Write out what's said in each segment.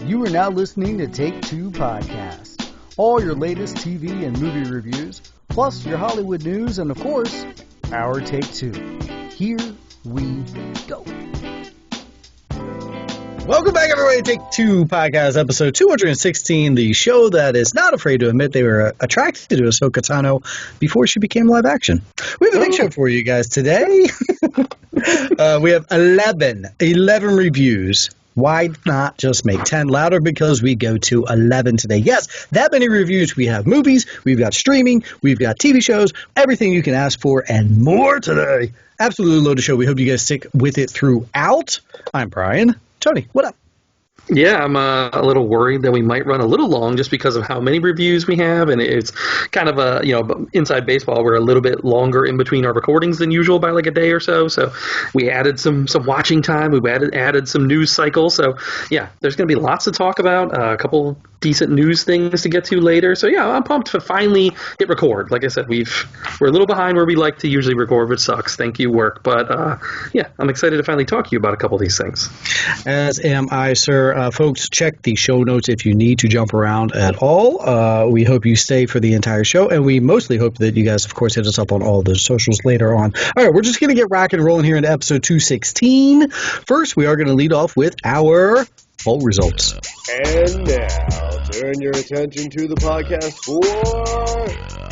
You are now listening to Take Two Podcast. All your latest TV and movie reviews, plus your Hollywood news, and of course, our Take Two. Here we go. Welcome back, everybody, to Take Two Podcast, episode 216, the show that is not afraid to admit they were attracted to Ahsoka Tano before she became live action. We have a big show for you guys today. We have 11 reviews. Why not just make 10 louder? Because we go to 11 today. Yes, that many reviews. We have movies, we've got streaming, we've got TV shows, everything you can ask for, and more today. Absolutely loaded show. We hope you guys stick with it throughout. I'm Brian. Tony, what up? Yeah, I'm a little worried that we might run a little long just because of how many reviews we have, and it's kind of a, inside baseball, we're a little bit longer in between our recordings than usual by like a day or so. So we added some watching time, we added some news cycle. So yeah, there's going to be lots to talk about, a couple decent news things to get to later. So yeah, I'm pumped to finally hit record. Like I said, we're a little behind where we like to usually record, which sucks. Thank you, work. But yeah, I'm excited to finally talk to you about a couple of these things. As am I, sir. Folks, check the show notes if you need to jump around at all. We hope you stay for the entire show, and we mostly hope that you guys, of course, hit us up on all the socials later on. All right, we're just going to get rocking and rolling here into episode 216. First, we are going to lead off with our poll results. And now, turn your attention to the podcast for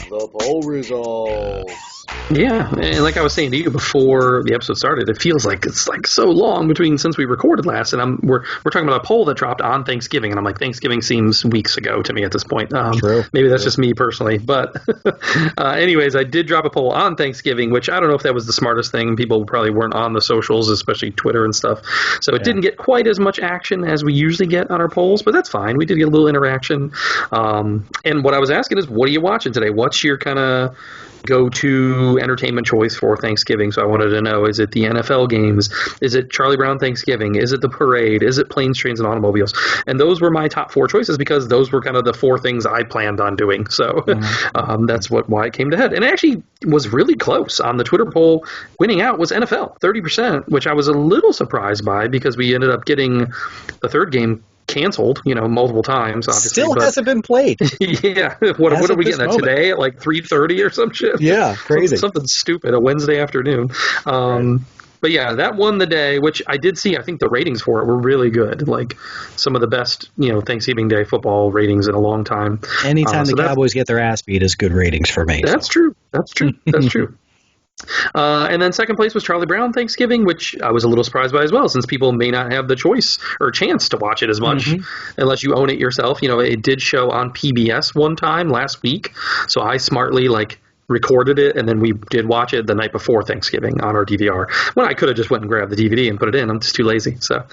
the poll results. Yeah, and like I was saying to you before the episode started, it feels like it's like so long since we recorded last, and we're talking about a poll that dropped on Thanksgiving, and I'm like, Thanksgiving seems weeks ago to me at this point. True. Maybe that's just me personally, but anyways, I did drop a poll on Thanksgiving, which I don't know if that was the smartest thing. People probably weren't on the socials, especially Twitter and stuff, so it didn't get quite as much action as we usually get on our polls, but that's fine. We did get a little interaction, and what I was asking is, what are you watching today? What's your kind of go-to entertainment choice for Thanksgiving? So I wanted to know, is it the NFL games? Is it Charlie Brown Thanksgiving? Is it the parade? Is it planes, trains, and automobiles? And those were my top four choices because those were kind of the four things I planned on doing. So that's why it came to head. And it actually was really close on the Twitter poll. Winning out was NFL, 30%, which I was a little surprised by because we ended up getting the third game canceled, multiple times, obviously. Still hasn't been played. Yeah. What are we getting at today at like 3:30 or some shit? Yeah, crazy. Something stupid, a Wednesday afternoon. But yeah, that won the day, which I did see. I think the ratings for it were really good. Like some of the best, Thanksgiving Day football ratings in a long time. Anytime the Cowboys get their ass beat is good ratings for me. That's true. That's true. And then second place was Charlie Brown Thanksgiving, which I was a little surprised by as well, since people may not have the choice or chance to watch it as much unless you own it yourself. It did show on PBS one time last week, so I smartly recorded it, and then we did watch it the night before Thanksgiving on our DVR, when I could have just went and grabbed the DVD and put it in. I'm just too lazy. So,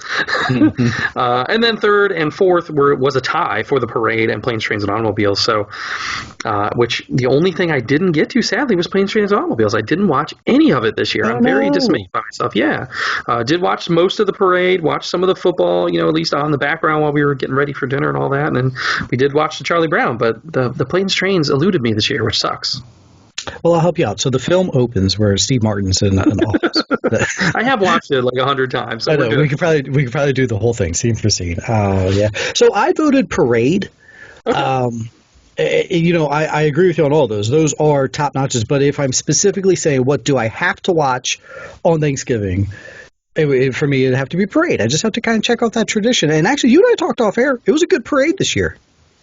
and then third and fourth was a tie for the parade and planes, trains, and automobiles. So, which the only thing I didn't get to, sadly, was planes, trains, and automobiles. I didn't watch any of it this year. I'm very dismayed by myself. Yeah, did watch most of the parade, watched some of the football, at least on the background while we were getting ready for dinner and all that. And then we did watch the Charlie Brown, but the planes, trains eluded me this year, which sucks. Well, I'll help you out. So the film opens where Steve Martin's in an office. I have watched it like 100 times. So I know we could probably do the whole thing scene for scene. Yeah. So I voted Parade. Okay. I agree with you on all those. Those are top notches. But if I'm specifically saying what do I have to watch on Thanksgiving, for me it'd have to be Parade. I just have to kind of check out that tradition. And actually, you and I talked off air. It was a good parade this year.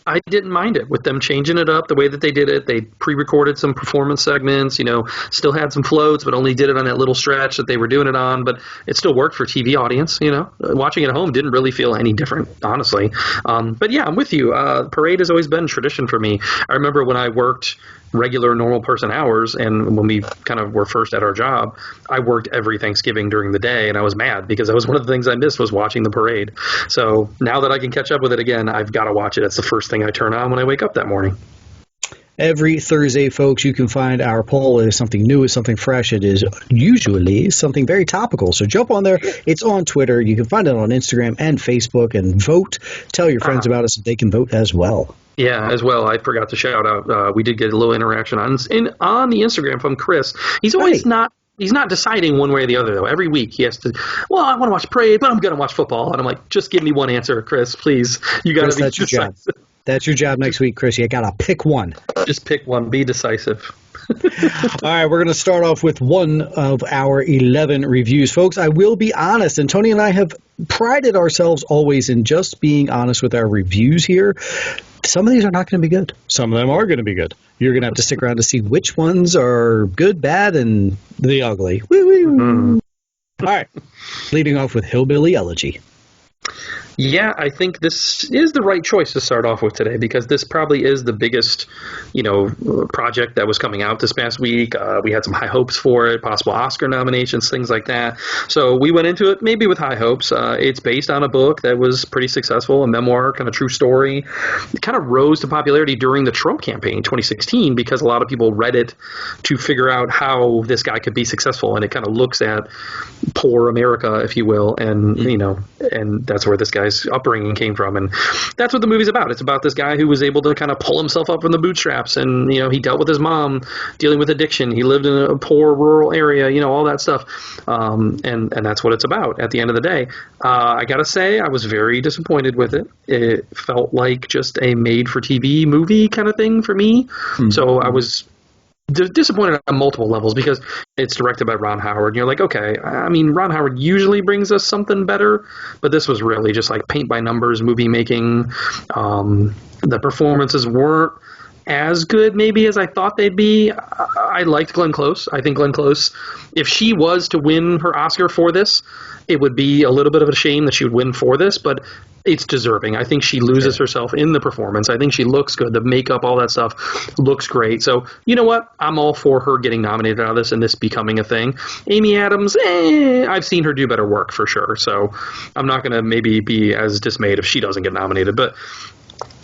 I didn't mind it with them changing it up the way that they did it. They pre-recorded some performance segments, still had some floats, but only did it on that little stretch that they were doing it on. But it still worked for TV audience, Watching it at home didn't really feel any different, honestly. But yeah, I'm with you. Parade has always been tradition for me. I remember when I worked regular normal person hours, and when we kind of were first at our job, I worked every Thanksgiving during the day, and I was mad because that was one of the things I missed was watching the parade. So now that I can catch up with it again, I've got to watch it. It's the first thing I turn on when I wake up that morning. Every Thursday, folks, you can find our poll. It is something new, it's something fresh. It is usually something very topical. So jump on there. It's on Twitter. You can find it on Instagram and Facebook, and vote. Tell your friends about us so they can vote as well. Yeah, as well. I forgot to shout out. We did get a little interaction on the Instagram from Chris. He's always not He's not deciding one way or the other, though. Every week he has to, well, I want to watch Parade, but I'm going to watch football. And I'm like, just give me one answer, Chris, please. You got to be decisive. Your job. That's your job next week, Chris. You got to pick one. Just pick one. Be decisive. All right, we're going to start off with one of our 11 reviews. Folks, I will be honest, and Tony and I have prided ourselves always in just being honest with our reviews here. Some of these are not going to be good. Some of them are going to be good. You're going to have to stick around to see which ones are good, bad, and the ugly. Woo-woo. All right, leading off with Hillbilly Elegy. Yeah, I think this is the right choice to start off with today because this probably is the biggest, project that was coming out this past week. We had some high hopes for it, possible Oscar nominations, things like that. So we went into it maybe with high hopes. It's based on a book that was pretty successful, a memoir, kind of true story. It kind of rose to popularity during the Trump campaign in 2016 because a lot of people read it to figure out how this guy could be successful. And it kind of looks at poor America, if you will, and, and that's where this guy's upbringing came from. And that's what the movie's about. It's about this guy who was able to kind of pull himself up from the bootstraps. And, he dealt with his mom dealing with addiction. He lived in a poor rural area, all that stuff. And that's what it's about at the end of the day. I got to say, I was very disappointed with it. It felt like just a made-for-TV movie kind of thing for me. Mm-hmm. So I was disappointed on multiple levels because it's directed by Ron Howard. And you're like, okay, I mean, Ron Howard usually brings us something better, but this was really just like paint by numbers movie making. The performances weren't as good maybe as I thought they'd be. I liked Glenn Close. I think Glenn Close, if she was to win her Oscar for this, it would be a little bit of a shame that she would win for this, but it's deserving. I think she loses herself in the performance. I think she looks good. The makeup, all that stuff looks great. So, you know what? I'm all for her getting nominated out of this and this becoming a thing. Amy Adams, I've seen her do better work for sure. So I'm not going to maybe be as dismayed if she doesn't get nominated. But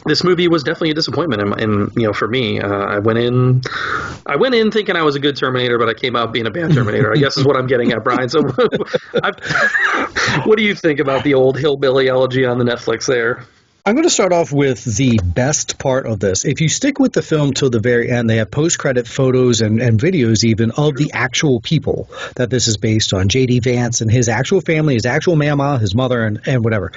this movie was definitely a disappointment, and for me, I went in thinking I was a good Terminator, but I came out being a bad Terminator. I guess is what I'm getting at, Brian. So, what do you think about the old Hillbilly Elegy on the Netflix there? I'm going to start off with the best part of this. If you stick with the film till the very end, they have post-credit photos and videos even of the actual people that this is based on. J.D. Vance and his actual family, his actual mama, his mother, and whatever.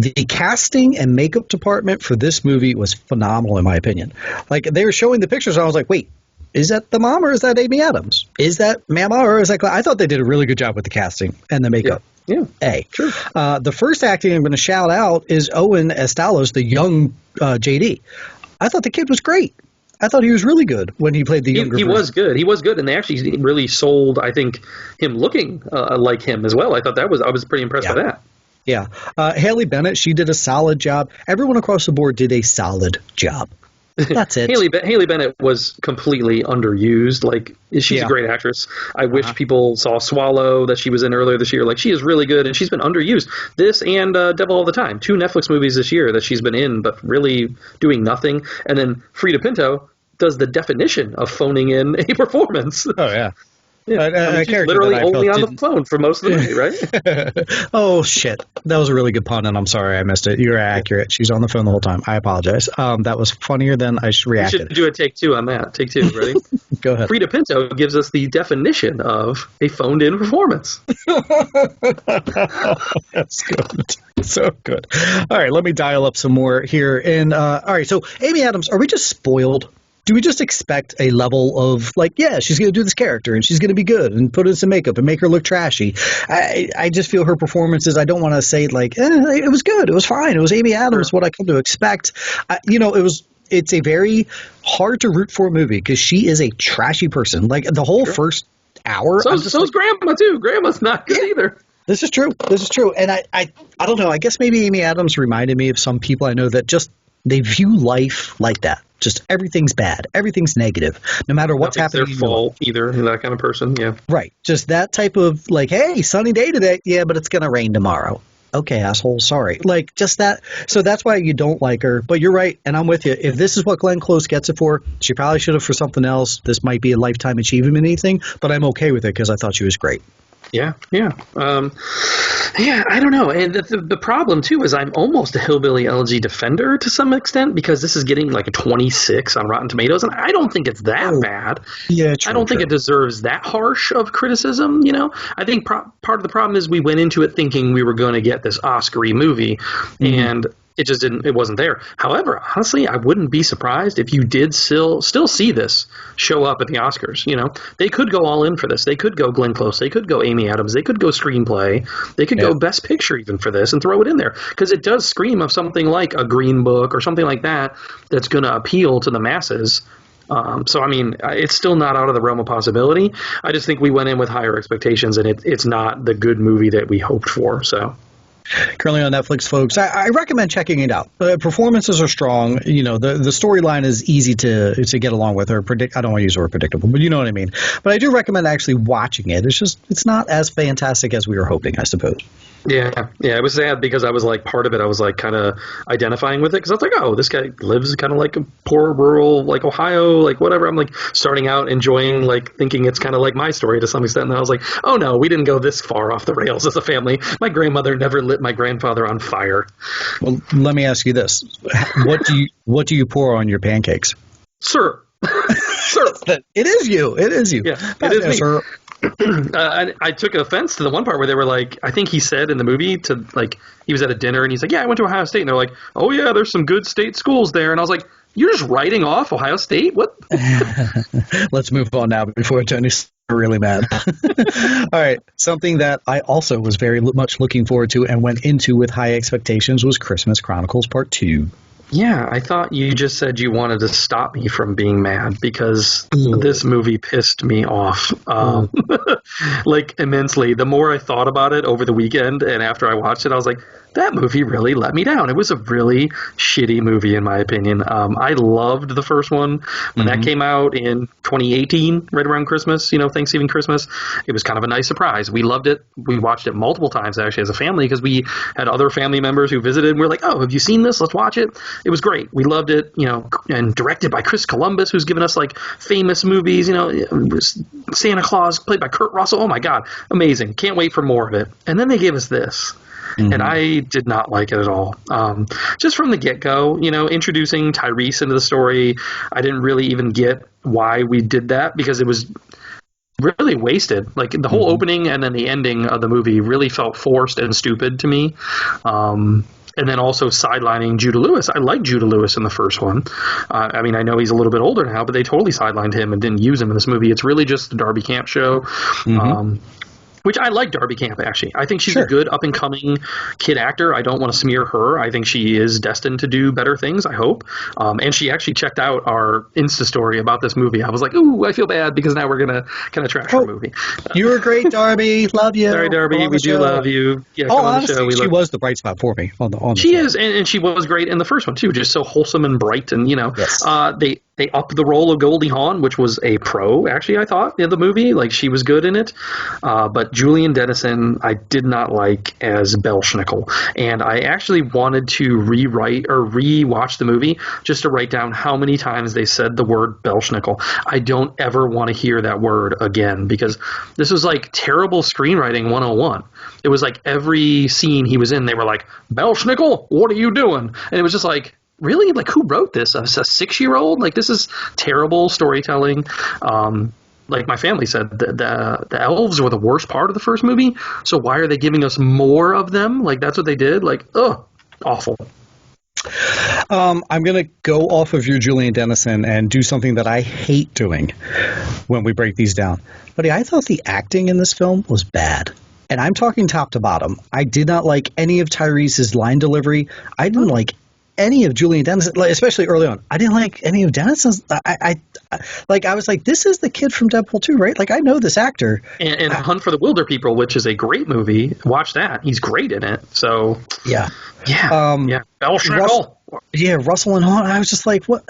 The casting and makeup department for this movie was phenomenal, in my opinion. Like, they were showing the pictures, and I was like, wait, is that the mom or is that Amy Adams? Is that Mama or is that I thought they did a really good job with the casting and the makeup. Yeah. Sure. The first acting I'm going to shout out is Owen Estalos, the young JD. I thought the kid was great. I thought he was really good when he played the younger He was good. He was good, and they actually really sold, I think, him looking like him as well. I thought I was pretty impressed by that. Yeah. Haley Bennett, she did a solid job. Everyone across the board did a solid job. That's it. Haley Bennett was completely underused. Like, she's a great actress. I wish people saw Swallow that she was in earlier this year. Like, she is really good, and she's been underused. This and Devil All the Time, 2 Netflix movies this year that she's been in, but really doing nothing. And then Frida Pinto does the definition of phoning in a performance. Oh, yeah. Yeah, she's literally only on the phone for most of the movie, right? Oh, shit. That was a really good pun, and I'm sorry I missed it. You're accurate. She's on the phone the whole time. I apologize. That was funnier than I reacted. We should do a take 2 on that. Take 2, ready? Go ahead. Frida Pinto gives us the definition of a phoned-in performance. That's good. So good. All right, let me dial up some more here. And all right, so Amy Adams, are we just spoiled? Do we just expect a level of, like, yeah, she's going to do this character and she's going to be good and put in some makeup and make her look trashy? I just feel her performances, I don't want to say, like, it was good. It was fine. It was Amy Adams, what I come to expect. It's a very hard to root for movie because she is a trashy person. Like, the whole first hour. So's Grandma, too. Grandma's not good either. This is true. And I don't know. I guess maybe Amy Adams reminded me of some people I know that just, they view life like that. Just everything's bad. Everything's negative. No matter what's happening. Their fault either. That kind of person. Yeah. Right. Just that type of, like, hey, sunny day today. Yeah, but it's going to rain tomorrow. Okay, asshole. Sorry. Like, just that. So that's why you don't like her. But you're right. And I'm with you. If this is what Glenn Close gets it for, she probably should have for something else. This might be a lifetime achievement thing, but I'm okay with it because I thought she was great. Yeah. Yeah, I don't know. And the problem, too, is I'm almost a Hillbilly Elegy defender to some extent because this is getting like a 26 on Rotten Tomatoes, and I don't think it's that bad. Yeah, true, I don't think it deserves that harsh of criticism, you know? I think part of the problem is we went into it thinking we were going to get this Oscar-y movie, and it just didn't. It wasn't there. However, honestly, I wouldn't be surprised if you did still see this show up at the Oscars. You know, they could go all in for this. They could go Glenn Close. They could go Amy Adams. They could go screenplay. They could go Best Picture even for this and throw it in there because it does scream of something like a Green Book or something like that that's going to appeal to the masses. So, I mean, it's still not out of the realm of possibility. I just think we went in with higher expectations, and it's not the good movie that we hoped for. So. Currently on Netflix, folks. I recommend checking it out. Performances are strong. You know, the storyline is easy to get along with or predict. I don't want to use the word predictable, but you know what I mean. But I do recommend actually watching it. It's not as fantastic as we were hoping, I suppose. Yeah. It was sad because I was like, part of it, I was like kind of identifying with it because I was like, oh, this guy lives kind of like a poor rural, like Ohio, like whatever. I'm like starting out enjoying, like thinking it's kind of like my story to some extent. And I was like, oh no, we didn't go this far off the rails as a family. My grandmother never lit my grandfather on fire. Well, let me ask you this: what do you pour on your pancakes? Sir. It is you. Yeah, it is me. Sir. I took offense to the one part where they were like, I think he said in the movie to like, he was at a dinner and he's like, yeah, I went to Ohio State. And they're like, oh yeah, there's some good state schools there. And I was like, you're just writing off Ohio State? What? Let's move on now before Tony's really mad. All right. Something that I also was very much looking forward to and went into with high expectations was Christmas Chronicles Part 2. Yeah, I thought you just said you wanted to stop me from being mad because this movie pissed me off like immensely. The more I thought about it over the weekend and after I watched it, I was like, that movie really let me down. It was a really shitty movie, in my opinion. I loved the first one when that came out in 2018, right around Christmas, Thanksgiving, Christmas. It was kind of a nice surprise. We loved it. We watched it multiple times, actually, as a family because we had other family members who visited and we were like, oh, have you seen this? Let's watch it. It was great. We loved it, and directed by Chris Columbus, who's given us like famous movies, Santa Claus, played by Kurt Russell. Oh my God, amazing. Can't wait for more of it. And then they gave us this. And I did not like it at all. Just from the get-go, introducing Tyrese into the story, I didn't really even get why we did that because it was really wasted. Like the whole opening and then the ending of the movie really felt forced and stupid to me. And then also sidelining Judah Lewis. I like Judah Lewis in the first one. I mean, I know he's a little bit older now, but they totally sidelined him and didn't use him in this movie. It's really just the Darby Camp show. Which I like Darby Camp, actually. I think she's a good up-and-coming kid actor. I don't want to smear her. I think she is destined to do better things, I hope. And she actually checked out our Insta story about this movie. I was like, ooh, I feel bad because now we're going to kind of trash her movie. You were great, Darby. Love you. Sorry, Darby. We do love you. Yeah, come on the show. She was the bright spot for me on the She show. is, and she was great in the first one, too. Just so wholesome and bright. And, yes. They upped the role of Goldie Hawn, which was a pro, actually, I thought, in the movie. Like, she was good in it. But Julian Dennison, I did not like as Belschnickel. And I actually wanted to rewatch the movie just to write down how many times they said the word Belschnickel. I don't ever want to hear that word again because this was like terrible screenwriting 101. It was like every scene he was in, they were like, Belschnickel, what are you doing? And it was just like, really? Like, who wrote this? A 6-year-old? Like, this is terrible storytelling. Like my family said, the elves were the worst part of the first movie. So why are they giving us more of them? Like, that's what they did? Like, awful. I'm going to go off of your Julian Dennison and do something that I hate doing when we break these down. But I thought the acting in this film was bad. And I'm talking top to bottom. I did not like any of Tyrese's line delivery. I didn't like any of Julian Dennison, especially early on. I didn't like any of Dennison's. I was like, this is the kid from Deadpool 2, right? Like, I know this actor. And Hunt for the Wilder People, which is a great movie. Watch that. He's great in it. So yeah. Belschnickel. Russell and Hawn. I was just like, what?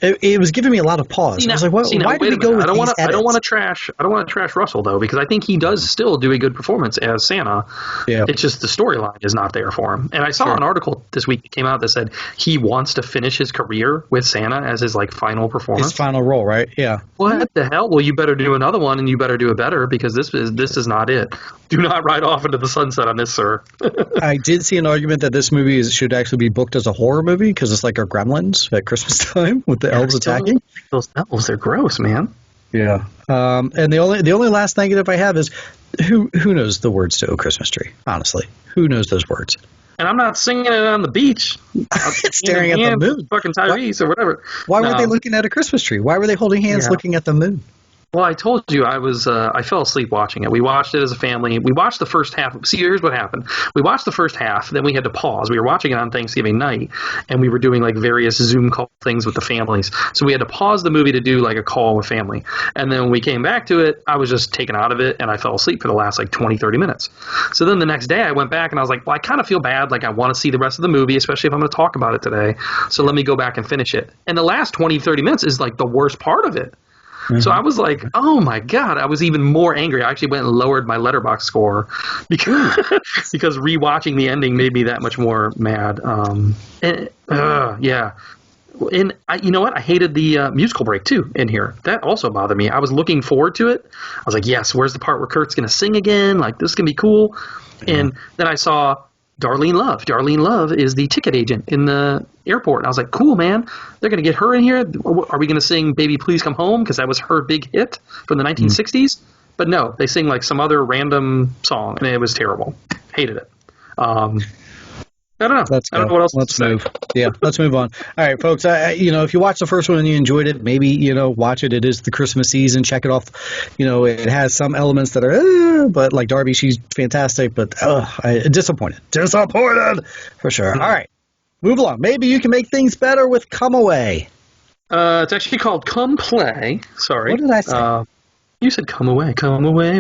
it was giving me a lot of pause. I was like, why did we go with these edits? I don't want to trash Russell though, because I think he does still do a good performance as Santa. Yeah. It's just the storyline is not there for him. And I saw an article this week that came out that said he wants to finish his career with Santa as his like final performance. His final role, right? Yeah. What the hell? Well, you better do another one, and you better do it better, because this is not it. Do not ride off into the sunset on this, sir. I did see an argument that this movie should actually be booked as a horror movie because it's like our Gremlins at Christmas time with the elves attacking. Those elves, they're gross, man. Yeah. And the only last negative I have is who knows the words to "Oh Christmas Tree"? Honestly, who knows those words? And I'm not singing it on the beach. Staring at the moon. Fucking Tyrese or whatever. Why weren't they looking at a Christmas tree? Why were they holding hands looking at the moon? Well, I told you I fell asleep watching it. We watched it as a family. We watched the first half. See, here's what happened. We watched the first half, then we had to pause. We were watching it on Thanksgiving night, and we were doing like various Zoom call things with the families. So we had to pause the movie to do like a call with family. And then when we came back to it, I was just taken out of it, and I fell asleep for the last like 20, 30 minutes. So then the next day I went back, and I was like, well, I kind of feel bad. Like I want to see the rest of the movie, especially if I'm going to talk about it today. So let me go back and finish it. And the last 20, 30 minutes is like the worst part of it. Mm-hmm. So I was like, oh my God, I was even more angry. I actually went and lowered my Letterboxd score because rewatching the ending made me that much more mad. Yeah. And you know what? I hated the musical break too in here. That also bothered me. I was looking forward to it. I was like, yes, where's the part where Kurt's going to sing again? Like, this is going to be cool. Yeah. And then I saw Darlene Love. Darlene Love is the ticket agent in the airport. And I was like, cool, man. They're going to get her in here. Are we going to sing Baby Please Come Home? Because that was her big hit from the 1960s. But no, they sing like some other random song, and it was terrible. Hated it. I don't know. Let's go. I don't know what else Let's move. Yeah, let's move on. All right, folks. If you watched the first one and you enjoyed it, maybe watch it. It is the Christmas season. Check it off. It has some elements that are, but like Darby, she's fantastic. But disappointed for sure. All right, move along. Maybe you can make things better with Come Away. It's actually called Come Play. Sorry. What did I say? You said come away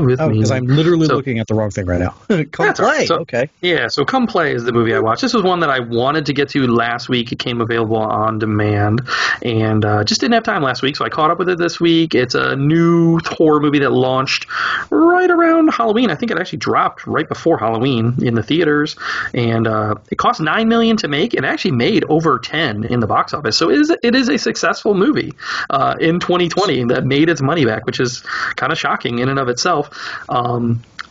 with me. Because I'm literally looking at the wrong thing right now. Come Play. Right. Okay. Yeah, so Come Play is the movie I watched. This was one that I wanted to get to last week. It came available on demand, and just didn't have time last week, so I caught up with it this week. It's a new horror movie that launched right around Halloween. I think it actually dropped right before Halloween in the theaters, and it cost $9 million to make, and actually made over 10 in the box office. So it is a successful movie in 2020 that made its money back, which is kind of shocking in and of itself.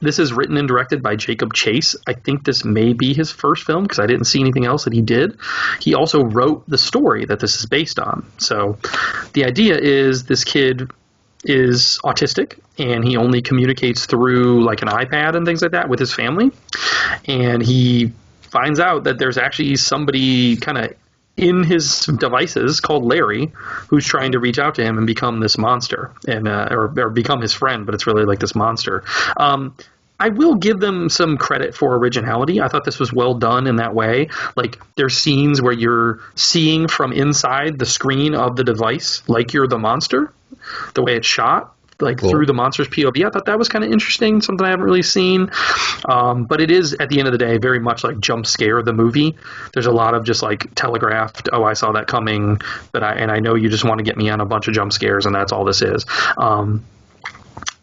This is written and directed by Jacob Chase. I think this may be his first film because I didn't see anything else that he did. He also wrote the story that this is based on. So the idea is this kid is autistic and he only communicates through like an iPad and things like that with his family. And he finds out that there's actually somebody kind of in his devices called Larry, who's trying to reach out to him and become this monster, and or become his friend, but it's really like this monster. I will give them some credit for originality. I thought this was well done in that way. Like, there's scenes where you're seeing from inside the screen of the device like you're the monster, the way it's shot. Like cool. Through the monster's POV. I thought that was kind of interesting, something I haven't really seen. But it is, at the end of the day, very much like jump scare the movie. There's a lot of just like telegraphed, oh, I saw that coming, but I know you just want to get me on a bunch of jump scares, and that's all this is.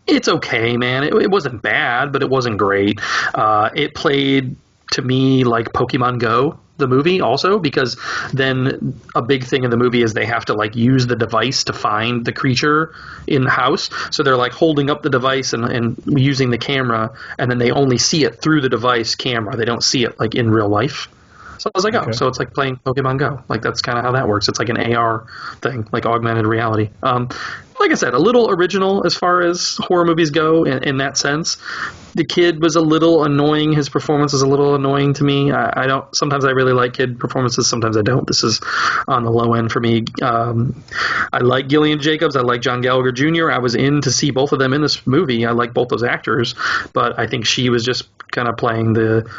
It's okay, man. It wasn't bad, but it wasn't great. It played to me like Pokemon Go, the movie, also, because then a big thing in the movie is they have to like use the device to find the creature in the house. So they're like holding up the device and using the camera, and then they only see it through the device camera. They don't see it like in real life. So I was like, so it's like playing Pokemon Go. Like, that's kind of how that works. It's like an AR thing, like augmented reality. Like I said, a little original as far as horror movies go in that sense. The kid was a little annoying. His performance was a little annoying to me. Sometimes I really like kid performances. Sometimes I don't. This is on the low end for me. I like Gillian Jacobs. I like John Gallagher Jr. I was in to see both of them in this movie. I like both those actors, but I think she was just kind of playing the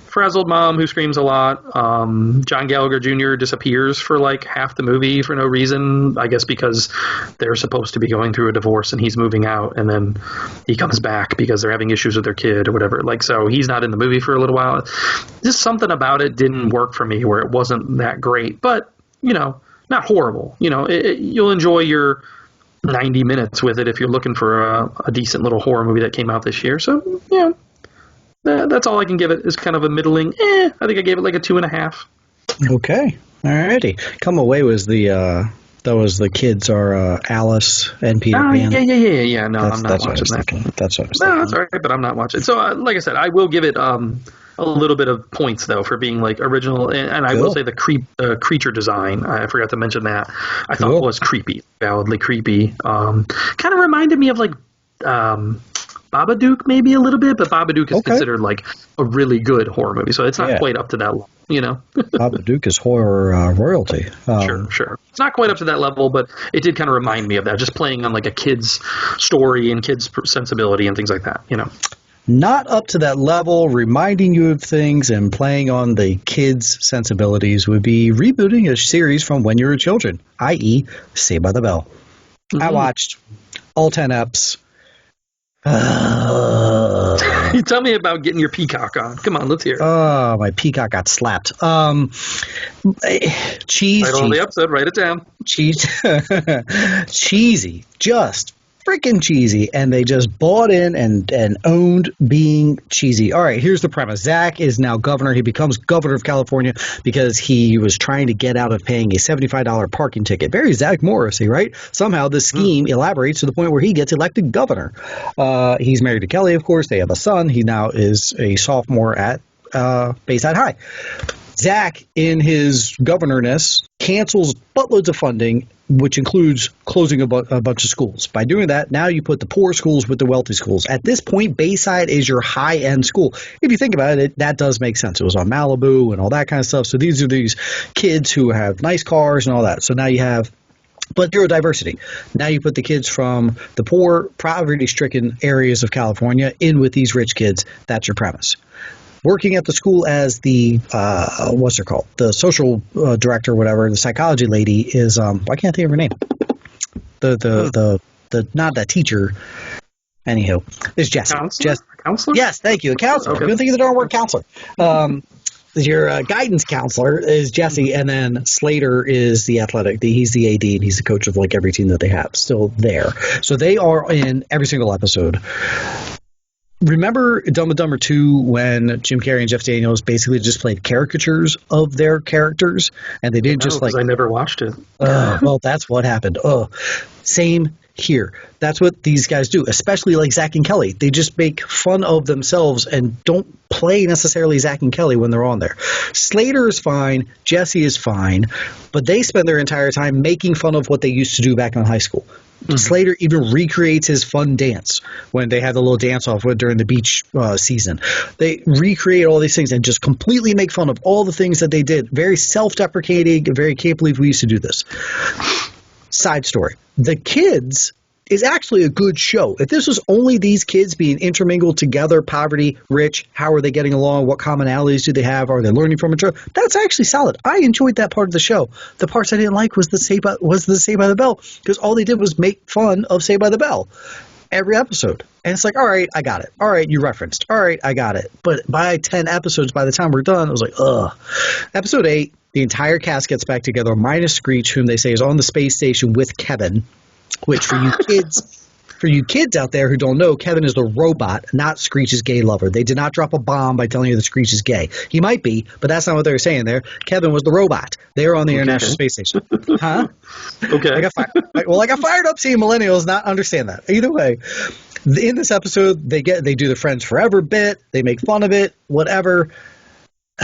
frazzled mom who screams a lot. John Gallagher Jr. disappears for like half the movie for no reason, I guess because they're supposed to be going through a divorce and he's moving out, and then he comes back because they're having issues with their kid or whatever. Like, so he's not in the movie for a little while. Just something about it didn't work for me, where it wasn't that great, but no not horrible. You'll enjoy your 90 minutes with it if you're looking for a decent little horror movie that came out this year. So, that's all I can give it, is kind of a middling. I think I gave it like a 2.5. Okay. Alrighty. Come Away was the kids are Alice and Peter Pan. Yeah. No, I'm not watching that. That's what I was No, thinking. that's all right, but I'm not watching. So, like I said, I will give it a little bit of points, though, for being like original. And I will say the creature design, I forgot to mention that, I thought was creepy, validly creepy. Kind of reminded me of like Babadook maybe a little bit, but Babadook is considered like a really good horror movie, so it's not quite up to that level, Babadook is horror royalty. Sure. It's not quite up to that level, but it did kind of remind me of that, just playing on like a kid's story and kid's sensibility and things like that, Not up to that level, reminding you of things and playing on the kids' sensibilities would be rebooting a series from when you were children, i.e. Saved by the Bell. I watched all 10 eps. You tell me about getting your Peacock on. Come on, let's hear it. Oh, my Peacock got slapped. Cheese. Title of the episode, write it down. Cheesy. Just freaking cheesy. And they just bought in and owned being cheesy. All right, here's the premise. Zach is now governor. He becomes governor of California because he was trying to get out of paying a $75 parking ticket. Very Zach Morrissey, right? Somehow this scheme elaborates to the point where he gets elected governor. He's married to Kelly, of course. They have a son. He now is a sophomore at Bayside High. Zach, in his governorness, cancels buttloads of funding, which includes closing a bunch of schools. By doing that, now you put the poor schools with the wealthy schools. At this point, Bayside is your high-end school. If you think about it, that does make sense. It was on Malibu and all that kind of stuff. So these are these kids who have nice cars and all that. So now you have but zero diversity. Now you put the kids from the poor, poverty-stricken areas of California in with these rich kids. That's your premise. Working at the school as the what's her called? The social director or whatever, the psychology lady is why can't I think of her name? The not that teacher. Anyhow, is Jessie. Counselor? Yes, thank you. A counselor. Okay. I couldn't think of the darn word counselor. Your guidance counselor is Jessie, and then Slater is the athletic. He's the AD, and he's the coach of like every team that they have. Still there. So they are in every single episode. Remember Dumb and Dumber 2 when Jim Carrey and Jeff Daniels basically just played caricatures of their characters, and they didn't just like. I never watched it. Well, that's what happened. Same here. That's what these guys do, especially like Zach and Kelly. They just make fun of themselves and don't play necessarily Zach and Kelly when they're on there. Slater is fine. Jesse is fine. But they spend their entire time making fun of what they used to do back in high school. Mm-hmm. Slater even recreates his fun dance when they had the little dance-off during the beach season. They recreate all these things and just completely make fun of all the things that they did. Very self-deprecating, very can't believe we used to do this. Side story. The Kids is actually a good show. If this was only these kids being intermingled together, poverty, rich, how are they getting along? What commonalities do they have? Are they learning from each other? That's actually solid. I enjoyed that part of the show. The parts I didn't like was the Saved by the Bell, because all they did was make fun of Saved by the Bell every episode. And it's like, all right, I got it. All right, you referenced. All right, I got it. But by 10 episodes, by the time we're done, it was like, ugh. Episode 8, the entire cast gets back together, minus Screech, whom they say is on the space station with Kevin, which for you kids out there who don't know, Kevin is the robot, not Screech's gay lover. They did not drop a bomb by telling you that Screech is gay. He might be, but that's not what they were saying there. Kevin was the robot. They were on the International Space Station. Huh? Okay. I got fired up seeing millennials not understand that. Either way, in this episode, they do the Friends Forever bit. They make fun of it, whatever.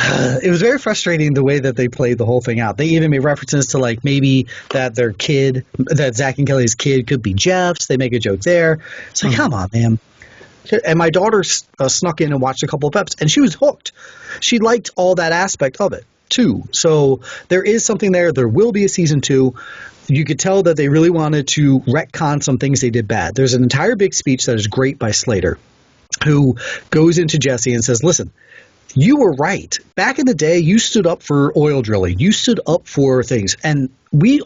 It was very frustrating the way that they played the whole thing out. They even made references to like maybe that their kid, that Zach and Kelly's kid could be Jeff's. They make a joke there. It's like, come on, man. And my daughter snuck in and watched a couple of episodes, and she was hooked. She liked all that aspect of it too. So there is something there. There will be a season 2. You could tell that they really wanted to retcon some things they did bad. There's an entire big speech that is great by Slater, who goes into Jesse and says, listen, you were right. Back in the day, you stood up for oil drilling. You stood up for things. And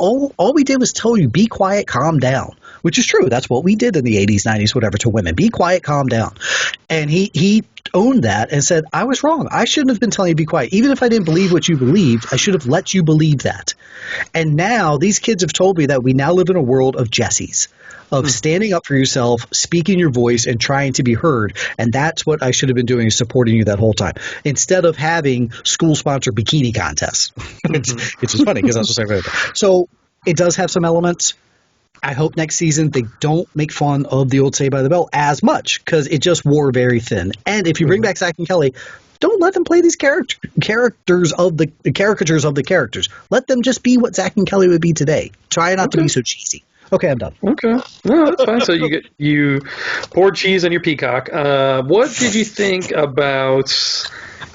all we did was tell you, be quiet, calm down, which is true. That's what we did in the 80s, 90s, whatever, to women. Be quiet, calm down. And he owned that and said, I was wrong. I shouldn't have been telling you to be quiet. Even if I didn't believe what you believed, I should have let you believe that. And now these kids have told me that we now live in a world of Jessies, of standing up for yourself, speaking your voice, and trying to be heard. And that's what I should have been doing, is supporting you that whole time, instead of having school-sponsored bikini contests. It's just funny because that's what I read. So it does have some elements. I hope next season they don't make fun of the old Saved by the Bell as much, because it just wore very thin. And if you bring back Zach and Kelly, don't let them play these caricatures of the characters. Let them just be what Zach and Kelly would be today. Try not to be so cheesy. Okay, I'm done. Okay, no, that's fine. So you poured cheese on your peacock. What did you think about?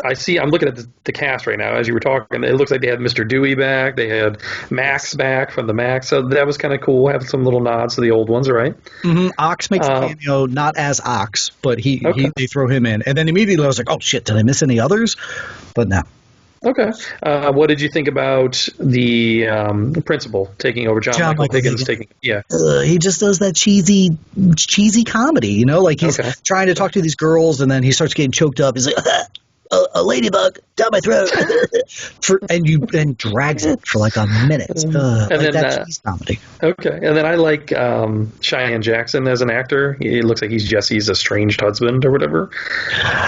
I'm looking at the cast right now as you were talking. It looks like they had Mr. Dewey back. They had Max back from the Max. So that was kind of cool. Have some little nods to the old ones, right? Mm-hmm. Ox makes a cameo, not as Ox, but they throw him in. And then immediately I was like, oh, shit, did I miss any others? But no. Okay. What did you think about the principal taking over, John Michael Higgins taking? Yeah. He just does that cheesy comedy, like he's trying to talk to these girls, and then he starts getting choked up. He's like, a ladybug down my throat, and drags it for like a minute. And then that cheese comedy. Okay, and then I like Cheyenne Jackson as an actor. He looks like he's Jesse's estranged husband or whatever.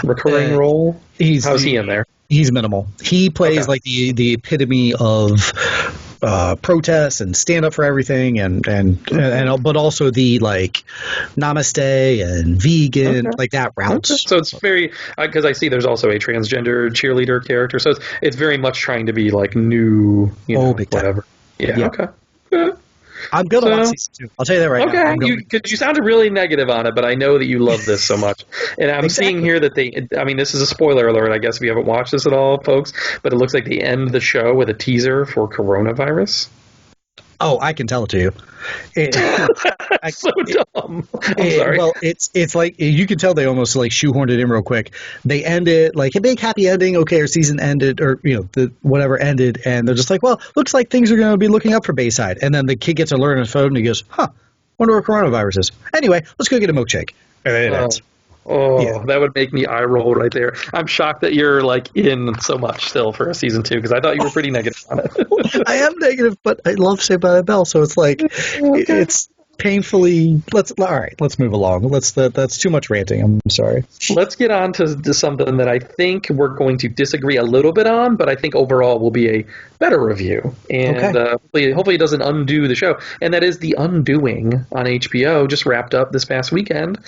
Recurring role. How's he in there? He's minimal. He plays like the epitome of protest and stand up for everything, and but also the like namaste and vegan, like that route. So it's very, because I see there's also a transgender cheerleader character, so it's very much trying to be like new, whatever. Yeah. Okay. Yeah. I'm good on season 2. I'll tell you that right now. Okay, because you sounded really negative on it, but I know that you love this so much. And I'm seeing here that this is a spoiler alert, I guess, if you haven't watched this at all, folks, but it looks like they end the show with a teaser for coronavirus. Oh, I can tell it to you. So dumb. I'm sorry. Well, it's like, you can tell they almost like shoehorned it in real quick. They end it like a big happy ending. Okay, our season ended, or the whatever ended, and they're just like, well, looks like things are going to be looking up for Bayside. And then the kid gets a alert on his phone, and he goes, wonder where coronavirus is. Anyway, let's go get a milkshake. And then it ends. That would make me eye roll right there. I'm shocked that you're like in so much still for a season 2, because I thought you were pretty negative on it. I am negative, but I love Saved by the Bell, so it's like it's painfully. Let's move along. That's too much ranting. I'm sorry. Let's get on to something that I think we're going to disagree a little bit on, but I think overall will be a better review, and hopefully it doesn't undo the show. And that is The Undoing on HBO, just wrapped up this past weekend.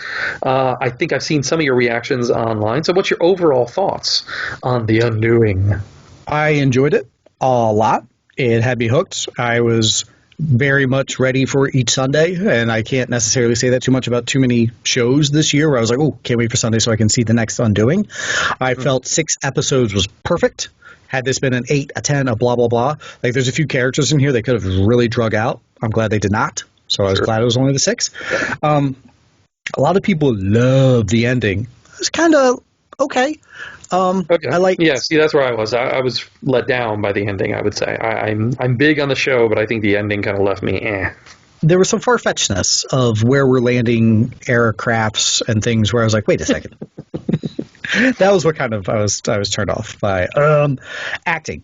I think I've seen some of your reactions online. So what's your overall thoughts on The Undoing? I enjoyed it a lot. It had me hooked. I was very much ready for each Sunday, and I can't necessarily say that too much about too many shows this year where I was like, oh, can't wait for Sunday so I can see the next Undoing. I felt 6 episodes was perfect. Had this been an 8, a 10, a blah, blah, blah. Like, there's a few characters in here they could have really drug out. I'm glad they did not. So I was glad it was only the 6. A lot of people love the ending. It was kind of okay. I like. Yeah, see, that's where I was. I was let down by the ending, I would say. I'm big on the show, but I think the ending kind of left me There was some far-fetchedness of where we're landing aircrafts and things where I was like, wait a second. That was what kind of I was turned off by. Acting.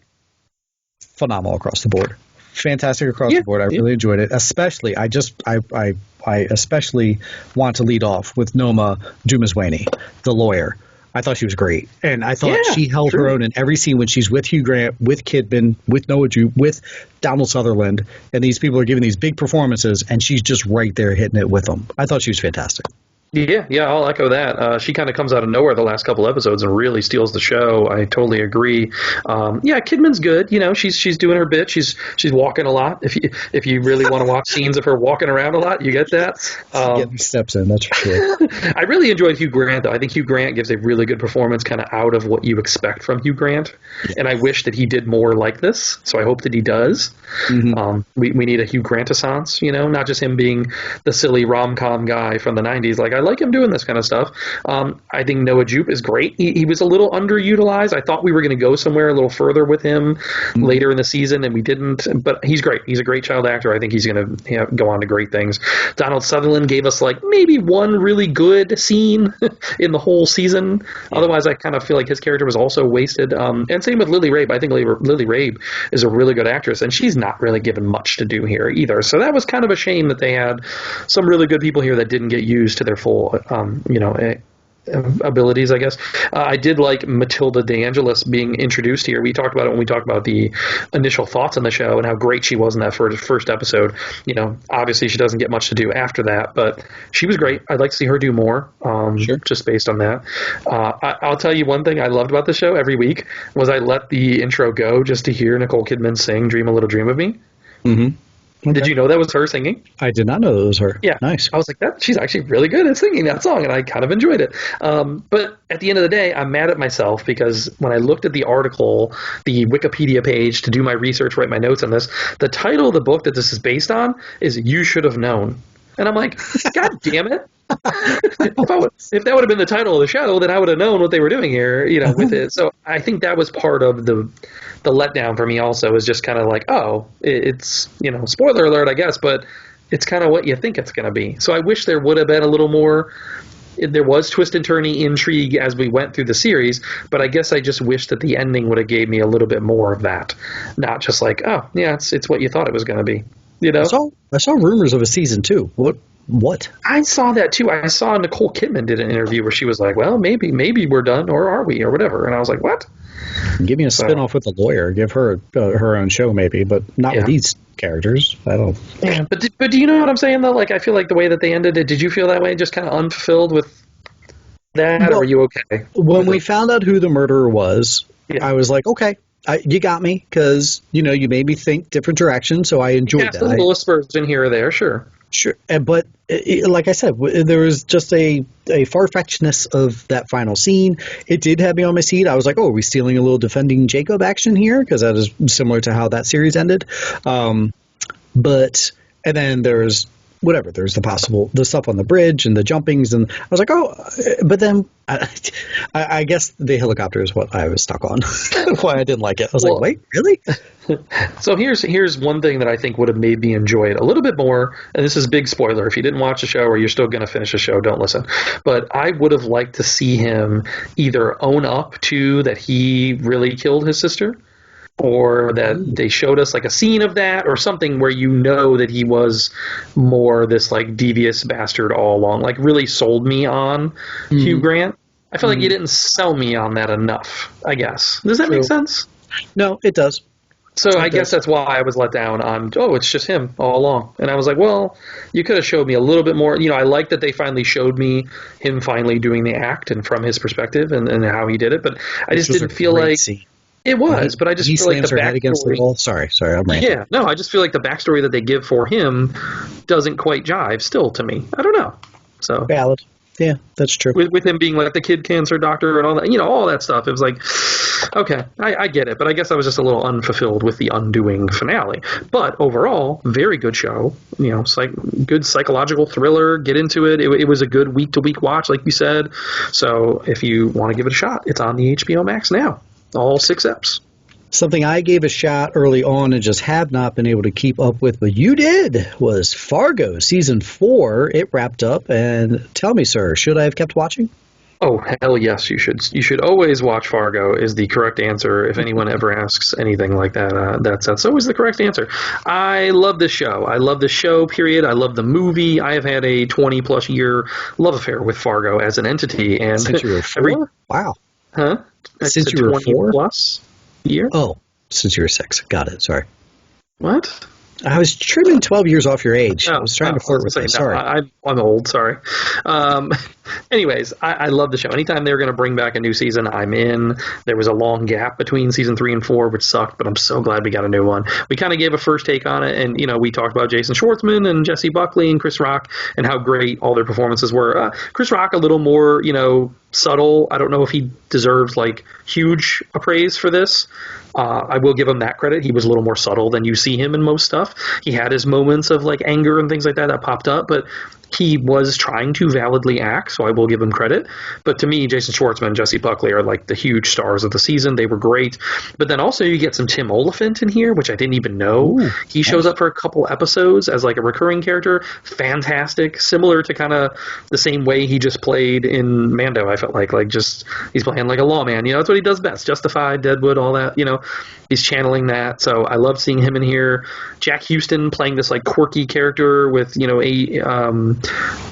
Phenomenal across the board. Fantastic across the board. I really enjoyed it. Especially, I especially want to lead off with Noma Dumaswani, the lawyer. I thought she was great. And I thought she held her own in every scene when she's with Hugh Grant, with Kidman, with Noah Jupe, with Donald Sutherland. And these people are giving these big performances, and she's just right there hitting it with them. I thought she was fantastic. Yeah, I'll echo that. She kind of comes out of nowhere the last couple episodes and really steals the show. I totally agree. Kidman's good. She's doing her bit. She's walking a lot. If you really want to watch scenes of her walking around a lot, you get that. Getting steps in, that's for sure. I really enjoyed Hugh Grant, though. I think Hugh Grant gives a really good performance, kind of out of what you expect from Hugh Grant. Yeah. And I wish that he did more like this. So I hope that he does. Mm-hmm. We need a Hugh Grant-assance, not just him being the silly rom-com guy from the 90s. Like, I like him doing this kind of stuff. I think Noah Jupe is great. He was a little underutilized. I thought we were going to go somewhere a little further with him later in the season, and we didn't. But he's great. He's a great child actor. I think he's going to go on to great things. Donald Sutherland gave us like maybe one really good scene in the whole season. Yeah. Otherwise, I kind of feel like his character was also wasted. And same with Lily Rabe. I think Lily Rabe is a really good actress, and she's not really given much to do here either. So that was kind of a shame that they had some really good people here that didn't get used to their full, abilities, I guess. I did like Matilda DeAngelis being introduced here. We talked about it when we talked about the initial thoughts on the show and how great she was in that first episode. Obviously she doesn't get much to do after that, but she was great. I'd like to see her do more, sure. Just based on that. I'll tell you one thing I loved about the show every week was I let the intro go just to hear Nicole Kidman sing Dream a Little Dream of Me. Mm-hmm. Okay. Did you know that was her singing? I did not know that was her. Yeah. Nice. I was like, she's actually really good at singing that song, and I kind of enjoyed it. But at the end of the day, I'm mad at myself because when I looked at the article, the Wikipedia page to do my research, write my notes on this, the title of the book that this is based on is You Should Have Known. And I'm like, God damn it. If that would have been the title of the show, then I would have known what they were doing here, with it. So I think that was part of the letdown for me also, is just kind of like, it's, spoiler alert, I guess, but it's kind of what you think it's going to be. So I wish there would have been a little more. There was twist and turny intrigue as we went through the series, but I guess I just wish that the ending would have gave me a little bit more of that. Not just like, it's what you thought it was going to be. I saw rumors of a season 2. What? I saw that too. I saw Nicole Kidman did an interview where she was like, well, maybe we're done, or are we, or whatever. And I was like, what? Give me a spinoff with a lawyer. Give her her own show maybe, but not with these characters. I don't. Yeah, but do you know what I'm saying though? Like, I feel like the way that they ended it, did you feel that way? Just kind of unfulfilled with that, or were you okay? When we found out who the murderer was, I was like, okay. You got me, because, you made me think different directions, so I enjoyed that. Yeah, little spurs in here or there, sure. Sure, but like I said, there was just a far-fetchedness of that final scene. It did have me on my seat. I was like, are we stealing a little defending Jacob action here? Because that is similar to how that series ended. And then there's the stuff on the bridge and the jumpings, and I was like, but then I guess the helicopter is what I was stuck on. Why I didn't like it. I was like, wait, really? So here's one thing that I think would have made me enjoy it a little bit more, and this is a big spoiler. If you didn't watch the show or you're still going to finish the show, don't listen. But I would have liked to see him either own up to that he really killed his sister, or that they showed us like a scene of that, or something where that he was more this like devious bastard all along, like really sold me on Hugh Grant. I feel like you didn't sell me on that enough, I guess. Does that make sense? No, it does. So I guess that's why I was let down on, it's just him all along. And I was like, well, you could have showed me a little bit more. I like that they finally showed me him finally doing the act and from his perspective and how he did it. But I just didn't feel like... Scene. It was, but I just feel like the backstory... against the wall. Sorry, I'm ranting. Yeah, no, I just feel like the backstory that they give for him doesn't quite jive still to me. I don't know. So valid. Yeah, that's true. With him being like the kid cancer doctor and all that, all that stuff. It was like, okay, I get it, but I guess I was just a little unfulfilled with the undoing finale. But overall, very good show. It's like good psychological thriller. Get into it. It was a good week-to-week watch, like you said. So if you want to give it a shot, it's on the HBO Max now. All 6 eps. Something I gave a shot early on and just have not been able to keep up with, but you did, was Fargo Season 4. It wrapped up, and tell me, sir, should I have kept watching? Oh, hell yes, you should. You should always watch Fargo is the correct answer. If anyone ever asks anything like that, that's always the correct answer. I love this show. I love the show, period. I love the movie. I have had a 20-plus year love affair with Fargo as an entity. And since you were 4? Wow. Huh? Since you were 4? Plus year? Oh, since you were 6. Got it. Sorry. What? I was trimming 12 years off your age. I was trying to flirt with you. Sorry. I'm old. Sorry. Anyways, I love the show. Anytime they're going to bring back a new season, I'm in. There was a long gap between season 3 and 4, which sucked, but I'm so glad we got a new one. We kind of gave a first take on it, and we talked about Jason Schwartzman and Jesse Buckley and Chris Rock and how great all their performances were. Chris Rock a little more, subtle. I don't know if he deserves like huge praise for this. I will give him that credit. He was a little more subtle than you see him in most stuff. He had his moments of like anger and things like that popped up, but he was trying to validly act, so I will give him credit. But to me, Jason Schwartzman and Jesse Buckley are like the huge stars of the season. They were great. But then also you get some Tim Oliphant in here, which I didn't even know. Ooh, he shows up for a couple episodes as like a recurring character. Fantastic. Similar to kind of the same way he just played in Mando, I felt like just he's playing like a lawman. You know, that's what he does best. Justified, Deadwood, all that. You know, he's channeling that. So I love seeing him in here. Jack Houston playing this like quirky character with, you know,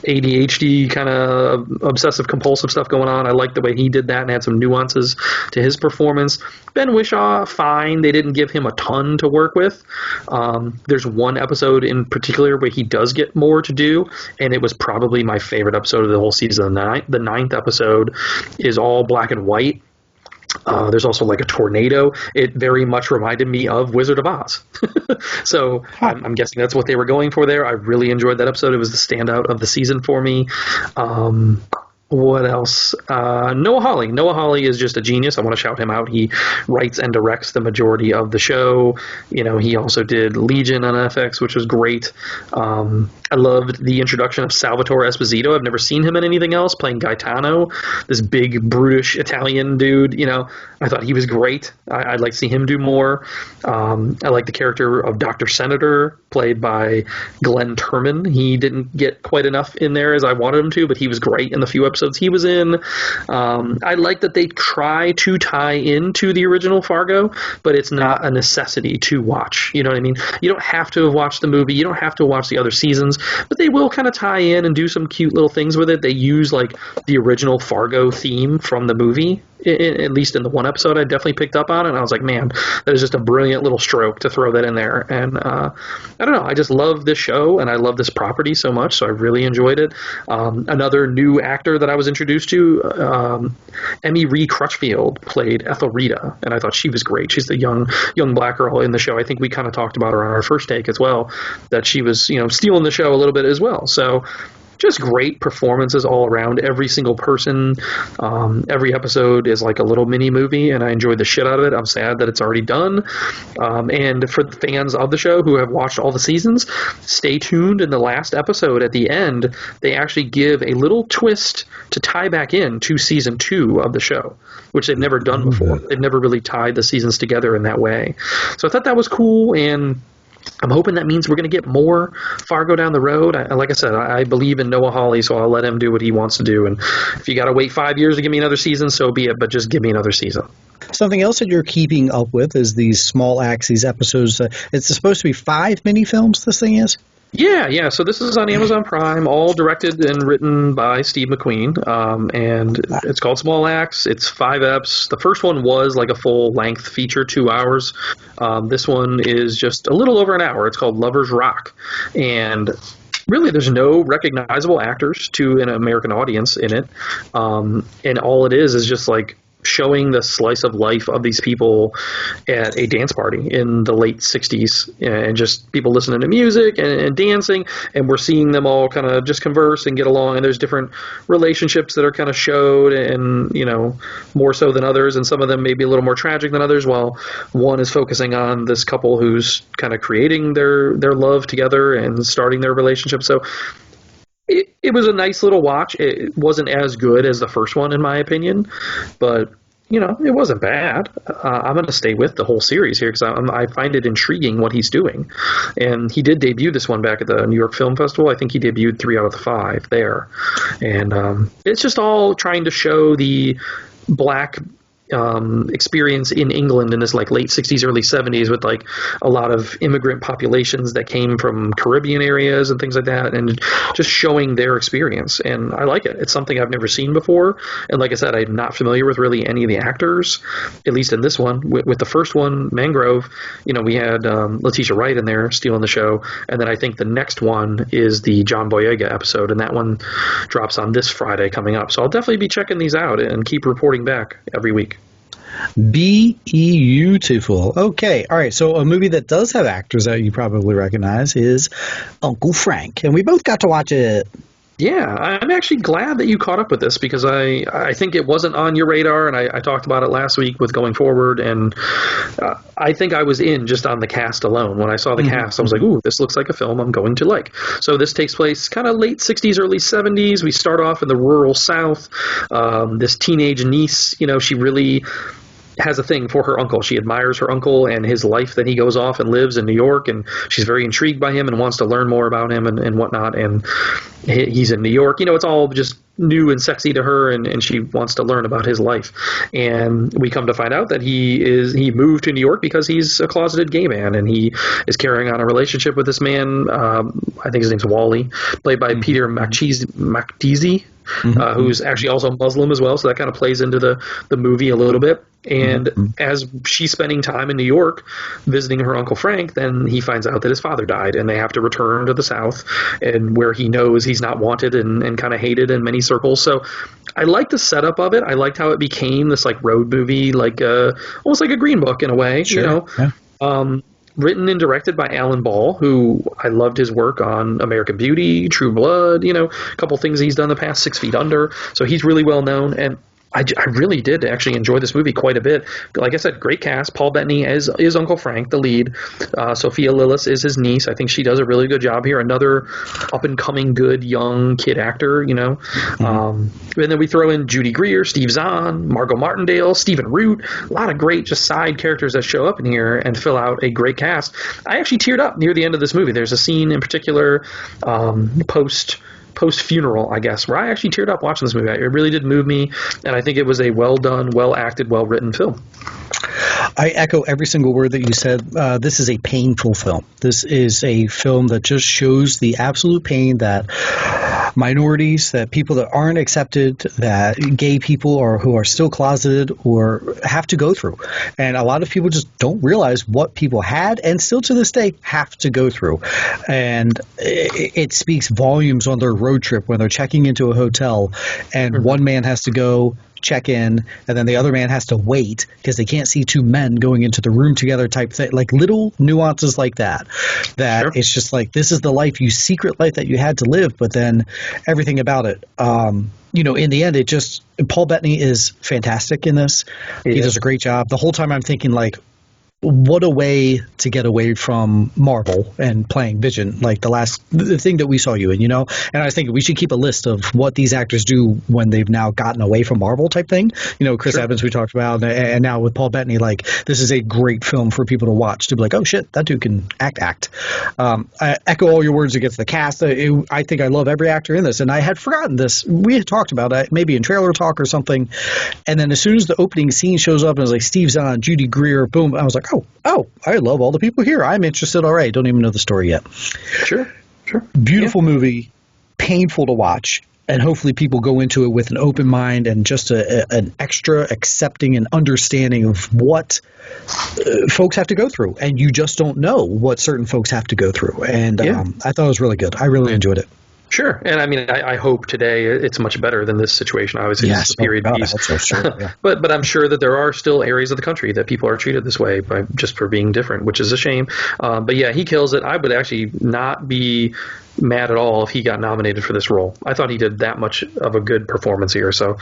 ADHD kind of obsessive compulsive stuff going on. I like the way he did that and had some nuances to his performance. Ben Whishaw, fine. They didn't give him a ton to work with. There's one episode in particular where he does get more to do, and it was probably my favorite episode of the whole season. The ninth episode is all black and white. There's also like a tornado. It very much reminded me of Wizard of Oz. So I'm guessing that's what they were going for there. I really enjoyed that episode. It was the standout of the season for me. What else? Noah Hawley. Noah Hawley is just a genius. I want to shout him out. He writes and directs the majority of the show. You know, he also did Legion on FX, which was great. I loved the introduction of Salvatore Esposito. I've never seen him in anything else, playing Gaetano, this big, brutish Italian dude. You know, I thought he was great. I'd like to see him do more. I like the character of Dr. Senator, played by Glenn Turman. He didn't get quite enough in there as I wanted him to, but he was great in the few episodes he was in. I like that they try to tie into the original Fargo, but it's not a necessity to watch. You know what I mean? You don't have to have watched the movie. You don't have to watch the other seasons, but they will kind of tie in and do some cute little things with it. They use like the original Fargo theme from the movie. At least in the one episode, I definitely picked up on it, and I was like, man, that is just a brilliant little stroke to throw that in there. And I don't know, I just love this show, and I love this property so much, so I really enjoyed it. Another new actor that I was introduced to, Emmy Ree Crutchfield, played Ethelrita, and I thought she was great. She's the young black girl in the show. I think we kind of talked about her on our first take as well, that she was, you know, stealing the show a little bit as well. So just great performances all around. Every single person, every episode is like a little mini movie, and I enjoyed the shit out of it. I'm sad that it's already done. And for the fans of the show who have watched all the seasons, stay tuned. In the last episode at the end, they actually give a little twist to tie back in to season 2 of the show, which they've never done before. They've never really tied the seasons together in that way. So I thought that was cool, and I'm hoping that means we're going to get more Fargo down the road. Like I said, I believe in Noah Hawley, so I'll let him do what he wants to do. And if you got to wait 5 years to give me another season, so be it, but just give me another season. Something else that you're keeping up with is these small acts, these episodes. It's supposed to be 5 mini-films, this thing is? Yeah. So this is on Amazon Prime, all directed and written by Steve McQueen, and it's called Small Acts. It's 5 eps. The first one was like a full-length feature, 2 hours. This one is just a little over an hour. It's called Lovers Rock, and really, there's no recognizable actors to an American audience in it, and all it is just like showing the slice of life of these people at a dance party in the late 60s, and just people listening to music and dancing, and we're seeing them all kind of just converse and get along, and there's different relationships that are kind of showed, and, you know, more so than others, and some of them may be a little more tragic than others, while one is focusing on this couple who's kind of creating their love together and starting their relationship. So it was a nice little watch. It wasn't as good as the first one, in my opinion, but, you know, it wasn't bad. I'm going to stay with the whole series here because I find it intriguing what he's doing. And he did debut this one back at the New York Film Festival. I think he debuted 3 out of the 5 there. And it's just all trying to show the black experience in England in this like late 60s, early 70s, with like a lot of immigrant populations that came from Caribbean areas and things like that, and just showing their experience. And I like it. It's something I've never seen before. And like I said, I'm not familiar with really any of the actors, at least in this one. With the first one, Mangrove, you know, we had Letitia Wright in there stealing the show. And then I think the next one is the John Boyega episode, and that one drops on this Friday coming up. So I'll definitely be checking these out and keep reporting back every week. Beautiful. Okay. All right. So a movie that does have actors that you probably recognize is Uncle Frank. And we both got to watch it Yeah, I'm actually glad that you caught up with this because I think it wasn't on your radar, and I talked about it last week with Going Forward, and I think I was in just on the cast alone. When I saw the cast, I was like, ooh, this looks like a film I'm going to like. So this takes place kind of late 60s, early 70s. We start off in the rural South. This teenage niece, she really has a thing for her uncle. She admires her uncle and his life that he goes off and lives in New York, and she's very intrigued by him and wants to learn more about him and whatnot. And he's in New York. It's all just new and sexy to her, and she wants to learn about his life. And we come to find out that he moved to New York because he's a closeted gay man, and he is carrying on a relationship with this man. I think his name's Wally, played by Peter Macdizzi. Who's actually also Muslim as well, so that kind of plays into the movie a little bit. And as she's spending time in New York visiting her Uncle Frank, then he finds out that his father died, and they have to return to the South, and where he knows he's not wanted and kind of hated in many circles. So I liked the setup of it. I liked how it became this like road movie, like almost like a Green Book in a way. Sure. Yeah. Written and directed by Alan Ball, who I loved his work on American Beauty, True Blood, a couple things he's done in the past, 6 Feet Under. So he's really well known. And I really did actually enjoy this movie quite a bit. Like I said, great cast. Paul Bettany is Uncle Frank, the lead. Sophia Lillis is his niece. I think she does a really good job here. Another up-and-coming good young kid actor, And then we throw in Judy Greer, Steve Zahn, Margot Martindale, Stephen Root. A lot of great just side characters that show up in here and fill out a great cast. I actually teared up near the end of this movie. There's a scene in particular post-funeral, I guess, where I actually teared up watching this movie. It really did move me, and I think it was a well-done, well-acted, well-written film. I echo every single word that you said. This is a painful film. This is a film that just shows the absolute pain that minorities, that people that aren't accepted, that gay people or who are still closeted or have to go through. And a lot of people just don't realize what people had and still to this day have to go through. And it speaks volumes on their road trip when they're checking into a hotel and one man has to go check in and then the other man has to wait because they can't see two men going into the room together type thing, like little nuances like that sure. It's just like, this is the life, secret life that you had to live, but then everything about it, in the end, Paul Bettany is fantastic in this. Yeah. He does a great job. The whole time I'm thinking like, what a way to get away from Marvel and playing Vision, like the thing that we saw you in, And I was thinking we should keep a list of what these actors do when they've now gotten away from Marvel type thing. Chris Evans we talked about, and now with Paul Bettany, like this is a great film for people to watch to be like, oh shit, that dude can act. I echo all your words against the cast. I think I love every actor in this, and I had forgotten this. We had talked about it maybe in trailer talk or something, and then as soon as the opening scene shows up and it's like Steve Zahn, Judy Greer, boom, I was like, oh, I love all the people here. I'm interested. All right. Don't even know the story yet. Sure. Beautiful movie, painful to watch, and hopefully people go into it with an open mind and just an extra accepting and understanding of what folks have to go through. And you just don't know what certain folks have to go through. And I thought it was really good. I really enjoyed it. Sure. And I mean, I hope today it's much better than this situation. Obviously, yes, this is a period piece. So sure, yeah. but I'm sure that there are still areas of the country that people are treated this way just for being different, which is a shame. But yeah, he kills it. I would actually not be mad at all if he got nominated for this role. I thought he did that much of a good performance here. So,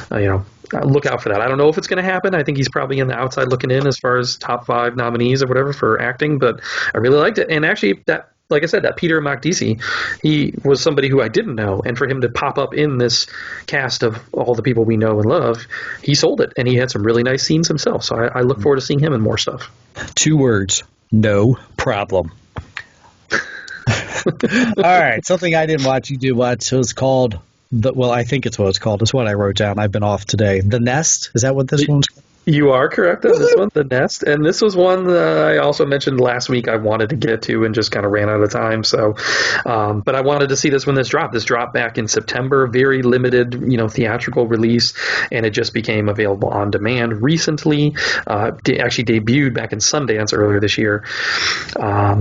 look out for that. I don't know if it's going to happen. I think he's probably in the outside looking in as far as top 5 nominees or whatever for acting, but I really liked it. And actually like I said, that Peter Macdizzi, he was somebody who I didn't know, and for him to pop up in this cast of all the people we know and love, he sold it, and he had some really nice scenes himself, so I look forward to seeing him in more stuff. 2 words, no problem. All right, something I didn't watch, you did watch, so it's called, I think it's what it's called, it's what I wrote down, I've been off today. The Nest, is that what this one's called? You are correct on this one, The Nest. And this was one that I also mentioned last week I wanted to get to and just kind of ran out of time. So, but I wanted to see this when this dropped. This dropped back in September, very limited, theatrical release, and it just became available on demand recently. Actually debuted back in Sundance earlier this year.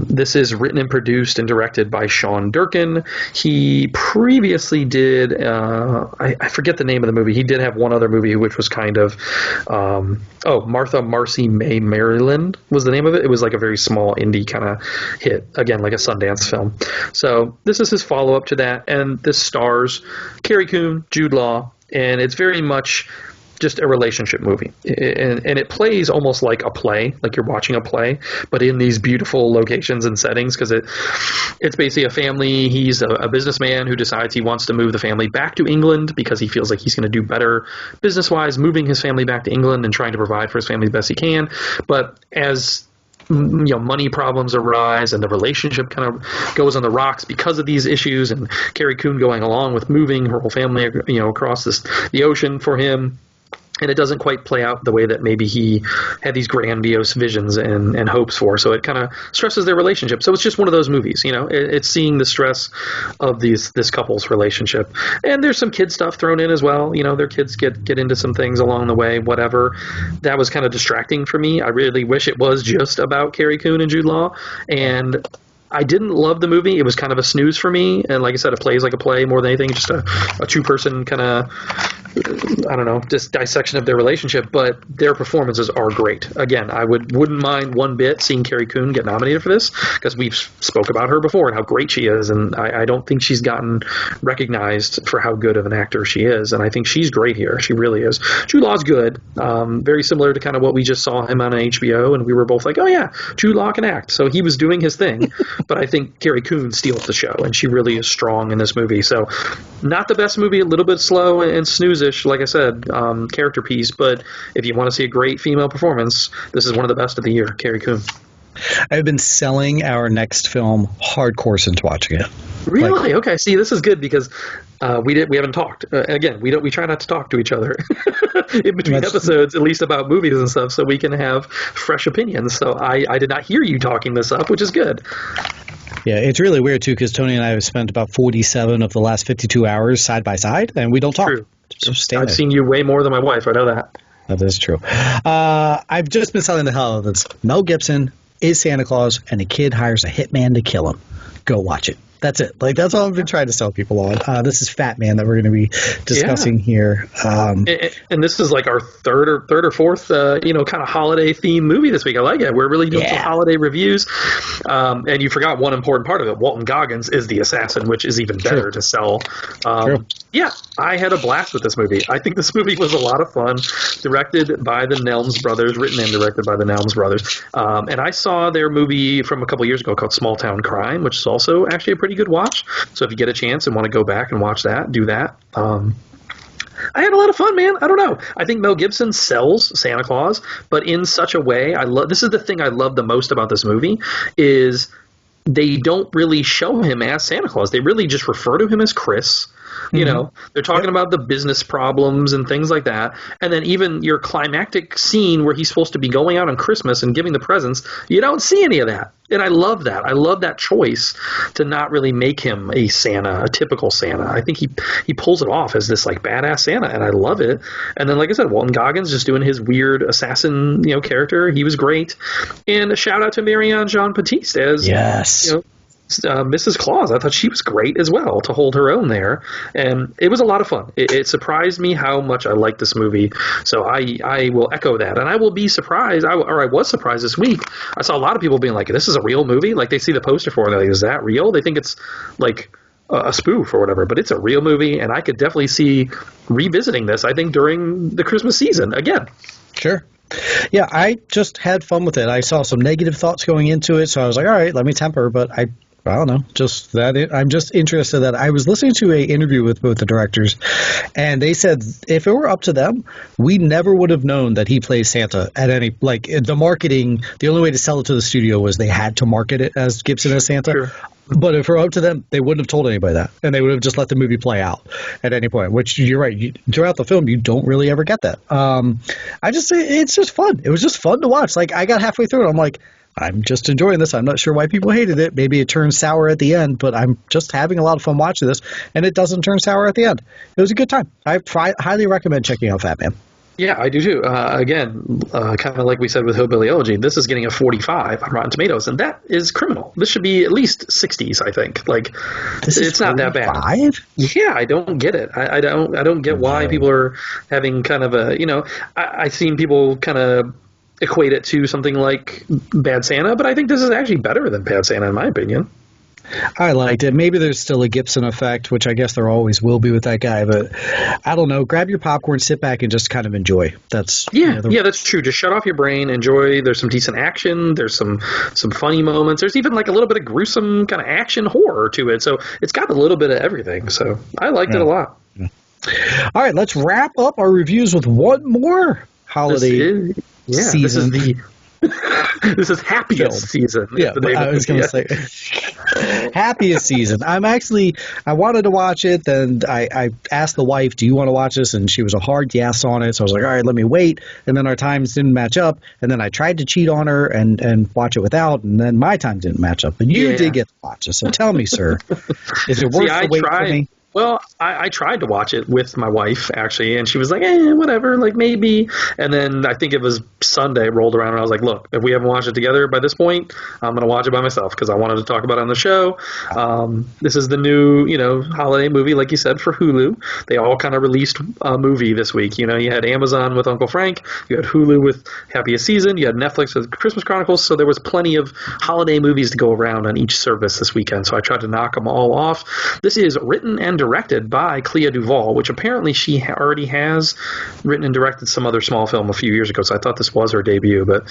This is written and produced and directed by Sean Durkin. He previously did, I forget the name of the movie. He did have one other movie which was kind of Martha Marcy May Maryland was the name of it. It was like a very small indie kind of hit, again, like a Sundance film. So this is his follow-up to that, and this stars Carrie Coon, Jude Law, and it's very much just a relationship movie, and it plays almost like a play, like you're watching a play, but in these beautiful locations and settings, because it's basically a family. He's a businessman who decides he wants to move the family back to England because he feels like he's going to do better business-wise, moving his family back to England and trying to provide for his family the best he can. But as money problems arise and the relationship kind of goes on the rocks because of these issues, and Carrie Coon going along with moving her whole family, across the ocean for him. And it doesn't quite play out the way that maybe he had these grandiose visions and hopes for. So it kind of stresses their relationship. So it's just one of those movies, it's seeing the stress of this couple's relationship. And there's some kid stuff thrown in as well. Their kids get into some things along the way, whatever. That was kind of distracting for me. I really wish it was just about Carrie Coon and Jude Law. And I didn't love the movie. It was kind of a snooze for me. And like I said, it plays like a play more than anything, just a two-person kind of, just dissection of their relationship. But their performances are great. Again, I wouldn't mind one bit seeing Carrie Coon get nominated for this, because we've spoke about her before and how great she is. And I don't think she's gotten recognized for how good of an actor she is. And I think she's great here. She really is. Jude Law's good. Very similar to kind of what we just saw him on HBO. And we were both like, oh yeah, Jude Law can act. So he was doing his thing. But I think Carrie Coon steals the show, and she really is strong in this movie. So not the best movie, a little bit slow and snoozish, like I said, character piece. But if you want to see a great female performance, this is one of the best of the year, Carrie Coon. I've been selling our next film hardcore since watching it. Really? Okay. See, this is good because we haven't talked. Again, we try not to talk to each other in between episodes, at least about movies and stuff, so we can have fresh opinions. So I did not hear you talking this up, which is good. Yeah, it's really weird too, because Tony and I have spent about 47 of the last 52 hours side by side, and we don't talk. True. I've seen you way more than my wife. I know that. That is true. I've just been selling the hell out of this. Mel Gibson is Santa Claus, and a kid hires a hitman to kill him. Go watch it. That's it. That's all I've been trying to sell people on. This is Fatman that we're going to be discussing here. And this is like our third or fourth, kind of holiday themed movie this week. I like it. We're really doing some holiday reviews. And you forgot one important part of it. Walton Goggins is the assassin, which is even better to sell. Yeah, I had a blast with this movie. I think this movie was a lot of fun. Directed by the Nelms brothers, written and directed by the Nelms brothers. And I saw their movie from a couple years ago called Small Town Crime, which is also actually a pretty good watch. So if you get a chance and want to go back and watch that, do that. I had a lot of fun, man. I don't know. I think Mel Gibson sells Santa Claus, but in such a way, this is the thing I love the most about this movie, is they don't really show him as Santa Claus. They really just refer to him as Chris. They're talking about the business problems and things like that. And then even your climactic scene where he's supposed to be going out on Christmas and giving the presents, you don't see any of that. And I love that. I love that choice to not really make him a Santa, a typical Santa. I think he pulls it off as this like badass Santa, and I love it. And then, like I said, Walton Goggins just doing his weird assassin, character. He was great. And a shout out to Marianne Jean-Baptiste as Mrs. Claus. I thought she was great as well to hold her own there, and it was a lot of fun. It surprised me how much I liked this movie, so I will echo that, and I will be surprised, I was surprised this week. I saw a lot of people being like, this is a real movie? Like, they see the poster for it, they're like, is that real? They think it's like a spoof or whatever, but it's a real movie, and I could definitely see revisiting this, I think, during the Christmas season again. Sure. Yeah, I just had fun with it. I saw some negative thoughts going into it, so I was like, all right, let me temper, but I don't know, just that I'm just interested that I was listening to an interview with both the directors, and they said if it were up to them, we never would have known that he plays Santa at any, the marketing, the only way to sell it to the studio was they had to market it as Gibson as Santa. Sure. But if it were up to them, they wouldn't have told anybody that, and they would have just let the movie play out at any point, which you're right. Throughout the film, you don't really ever get that. It's just fun. It was just fun to watch. Like, I got halfway through it, I'm like, I'm just enjoying this. I'm not sure why people hated it. Maybe it turns sour at the end, but I'm just having a lot of fun watching this, and it doesn't turn sour at the end. It was a good time. I highly recommend checking out Fatman. Yeah, I do too. Again, kind of like we said with Hillbilly Elegy, this is getting a 45 on Rotten Tomatoes, and that is criminal. This should be at least 60s, I think. Like, it's not that bad. Yeah, I don't get it. I don't get why people are having kind of a, I've seen people kind of equate it to something like Bad Santa, but I think this is actually better than Bad Santa in my opinion. I liked it. Maybe there's still a Gibson effect, which I guess there always will be with that guy. But I don't know. Grab your popcorn, sit back, and just kind of enjoy. That's that's true. Just shut off your brain, enjoy. There's some decent action. There's some funny moments. There's even like a little bit of gruesome kind of action horror to it. So it's got a little bit of everything. So I liked it a lot. All right, let's wrap up our reviews with one more holiday season. This is Happiest season. Yeah, I was going to say Happiest season. I wanted to watch it. Then I asked the wife, do you want to watch this? And she was a hard yes on it. So I was like, all right, let me wait. And then our times didn't match up. And then I tried to cheat on her and watch it without. And then my time didn't match up. But you did get to watch it. So tell me, sir, is it worth the wait for me? Well, I tried to watch it with my wife, actually, and she was like, whatever, like maybe. And then I think it was Sunday rolled around, and I was like, look, if we haven't watched it together by this point, I'm going to watch it by myself because I wanted to talk about it on the show. This is the new, holiday movie, like you said, for Hulu. They all kind of released a movie this week. You had Amazon with Uncle Frank, you had Hulu with Happiest Season, you had Netflix with Christmas Chronicles, so there was plenty of holiday movies to go around on each service this weekend, so I tried to knock them all off. This is written and directed by Clea Duvall, which apparently she already has written and directed some other small film a few years ago, so I thought this was her debut, but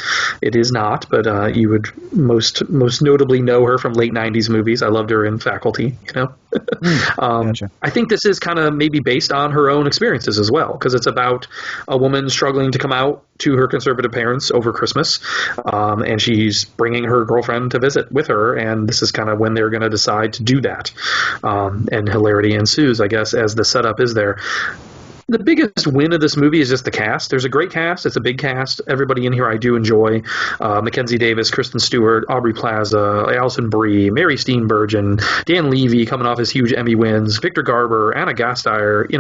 it is not. But you would most notably know her from late 90s movies. I loved her in Faculty, Gotcha. I think this is kind of maybe based on her own experiences as well, because it's about a woman struggling to come out to her conservative parents over Christmas, and she's bringing her girlfriend to visit with her, and this is kind of when they're going to decide to do that, and hilarity ensues, I guess, as the setup is there. The biggest win of this movie is just the cast. There's a great cast. It's a big cast. Everybody in here I do enjoy. Mackenzie Davis, Kristen Stewart, Aubrey Plaza, Alison Brie, Mary Steenburgen, Dan Levy coming off his huge Emmy wins, Victor Garber, Anna Gasteyer,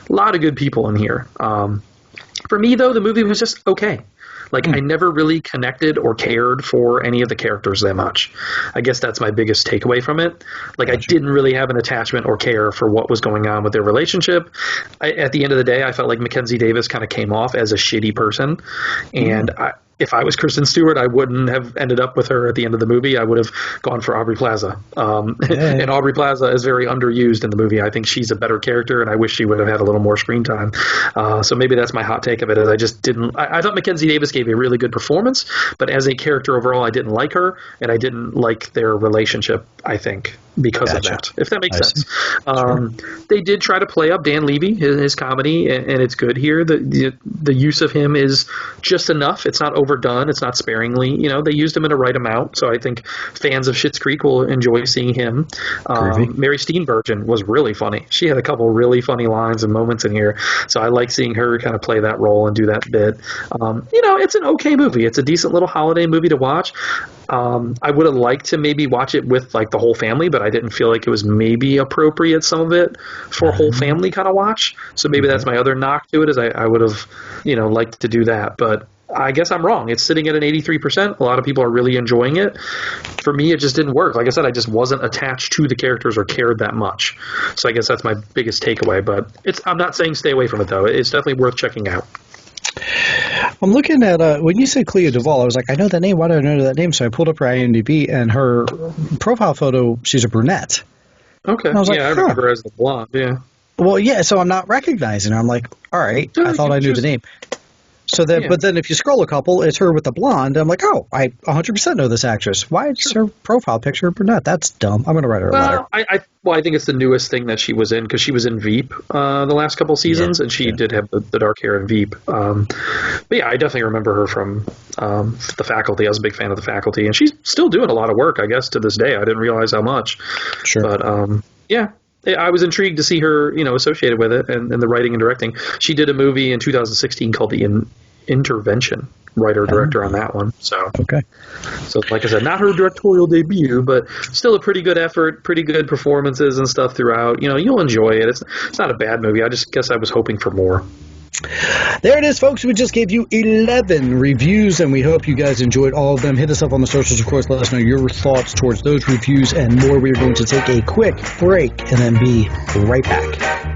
a lot of good people in here. For me, though, the movie was just okay. I never really connected or cared for any of the characters that much. I guess that's my biggest takeaway from it. I didn't really have an attachment or care for what was going on with their relationship. At the end of the day, I felt like Mackenzie Davis kind of came off as a shitty person. And if I was Kristen Stewart, I wouldn't have ended up with her at the end of the movie. I would have gone for Aubrey Plaza. And Aubrey Plaza is very underused in the movie. I think she's a better character, and I wish she would have had a little more screen time. So maybe that's my hot take of it. Is I just didn't. I thought Mackenzie Davis gave a really good performance, but as a character overall, I didn't like her, and I didn't like their relationship, I think, because of that, if that makes sense. They did try to play up Dan Levy, his comedy, and it's good here. The use of him is just enough. It's not overdone. It's not sparingly. They used him in a right amount, so I think fans of Schitt's Creek will enjoy seeing him. Mary Steenburgen was really funny. She had a couple really funny lines and moments in here, so I like seeing her kind of play that role and do that bit. It's an okay movie. It's a decent little holiday movie to watch. I would have liked to maybe watch it with the whole family, but I didn't feel like it was maybe appropriate, some of it, for a whole family kind of watch. So maybe that's my other knock to it, is I would have, liked to do that. But I guess I'm wrong. It's sitting at an 83%. A lot of people are really enjoying it. For me, it just didn't work. Like I said, I just wasn't attached to the characters or cared that much. So I guess that's my biggest takeaway. But I'm not saying stay away from it, though. It's definitely worth checking out. I'm looking at, when you said Clea Duvall, I was like, I know that name. Why do I know that name? So I pulled up her IMDb, and her profile photo, she's a brunette. Okay. I remember her as the blonde, yeah. Well, yeah, so I'm not recognizing her. I'm like, all right, I thought I knew the name. So then, But then if you scroll a couple, it's her with the blonde. I'm like, oh, I 100% know this actress. Why is her profile picture brunette? That's dumb. I'm going to write her a letter. I think it's the newest thing that she was in, because she was in Veep the last couple seasons, and she did have the dark hair in Veep. But yeah, I definitely remember her from The Faculty. I was a big fan of The Faculty, and she's still doing a lot of work, I guess, to this day. I didn't realize how much. Sure. But yeah. I was intrigued to see her, associated with it and the writing and directing. She did a movie in 2016 called The Intervention. Writer-director on that one. So, okay. So, like I said, not her directorial debut, but still a pretty good effort, pretty good performances and stuff throughout. You'll enjoy it. It's not a bad movie. I just guess I was hoping for more. There it is, folks. We just gave you 11 reviews, and we hope you guys enjoyed all of them. Hit us up on the socials, of course. Let us know your thoughts towards those reviews and more. We are going to take a quick break and then be right back.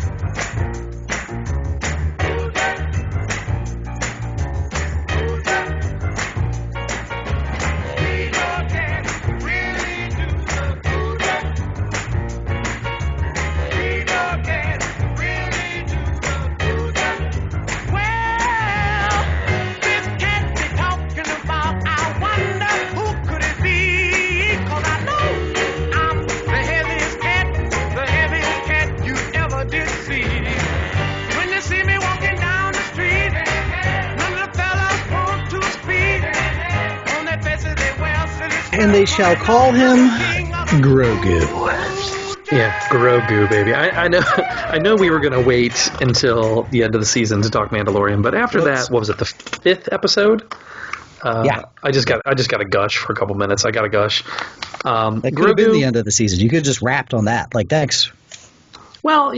And they shall call him Grogu. Yeah, Grogu, baby. I know we were going to wait until the end of the season to talk Mandalorian, but after that, what was it, the 5th episode? Yeah. I just got to gush for a couple minutes. I got to gush. That could have been the end of the season. You could have just wrapped on that. Like, thanks. Well,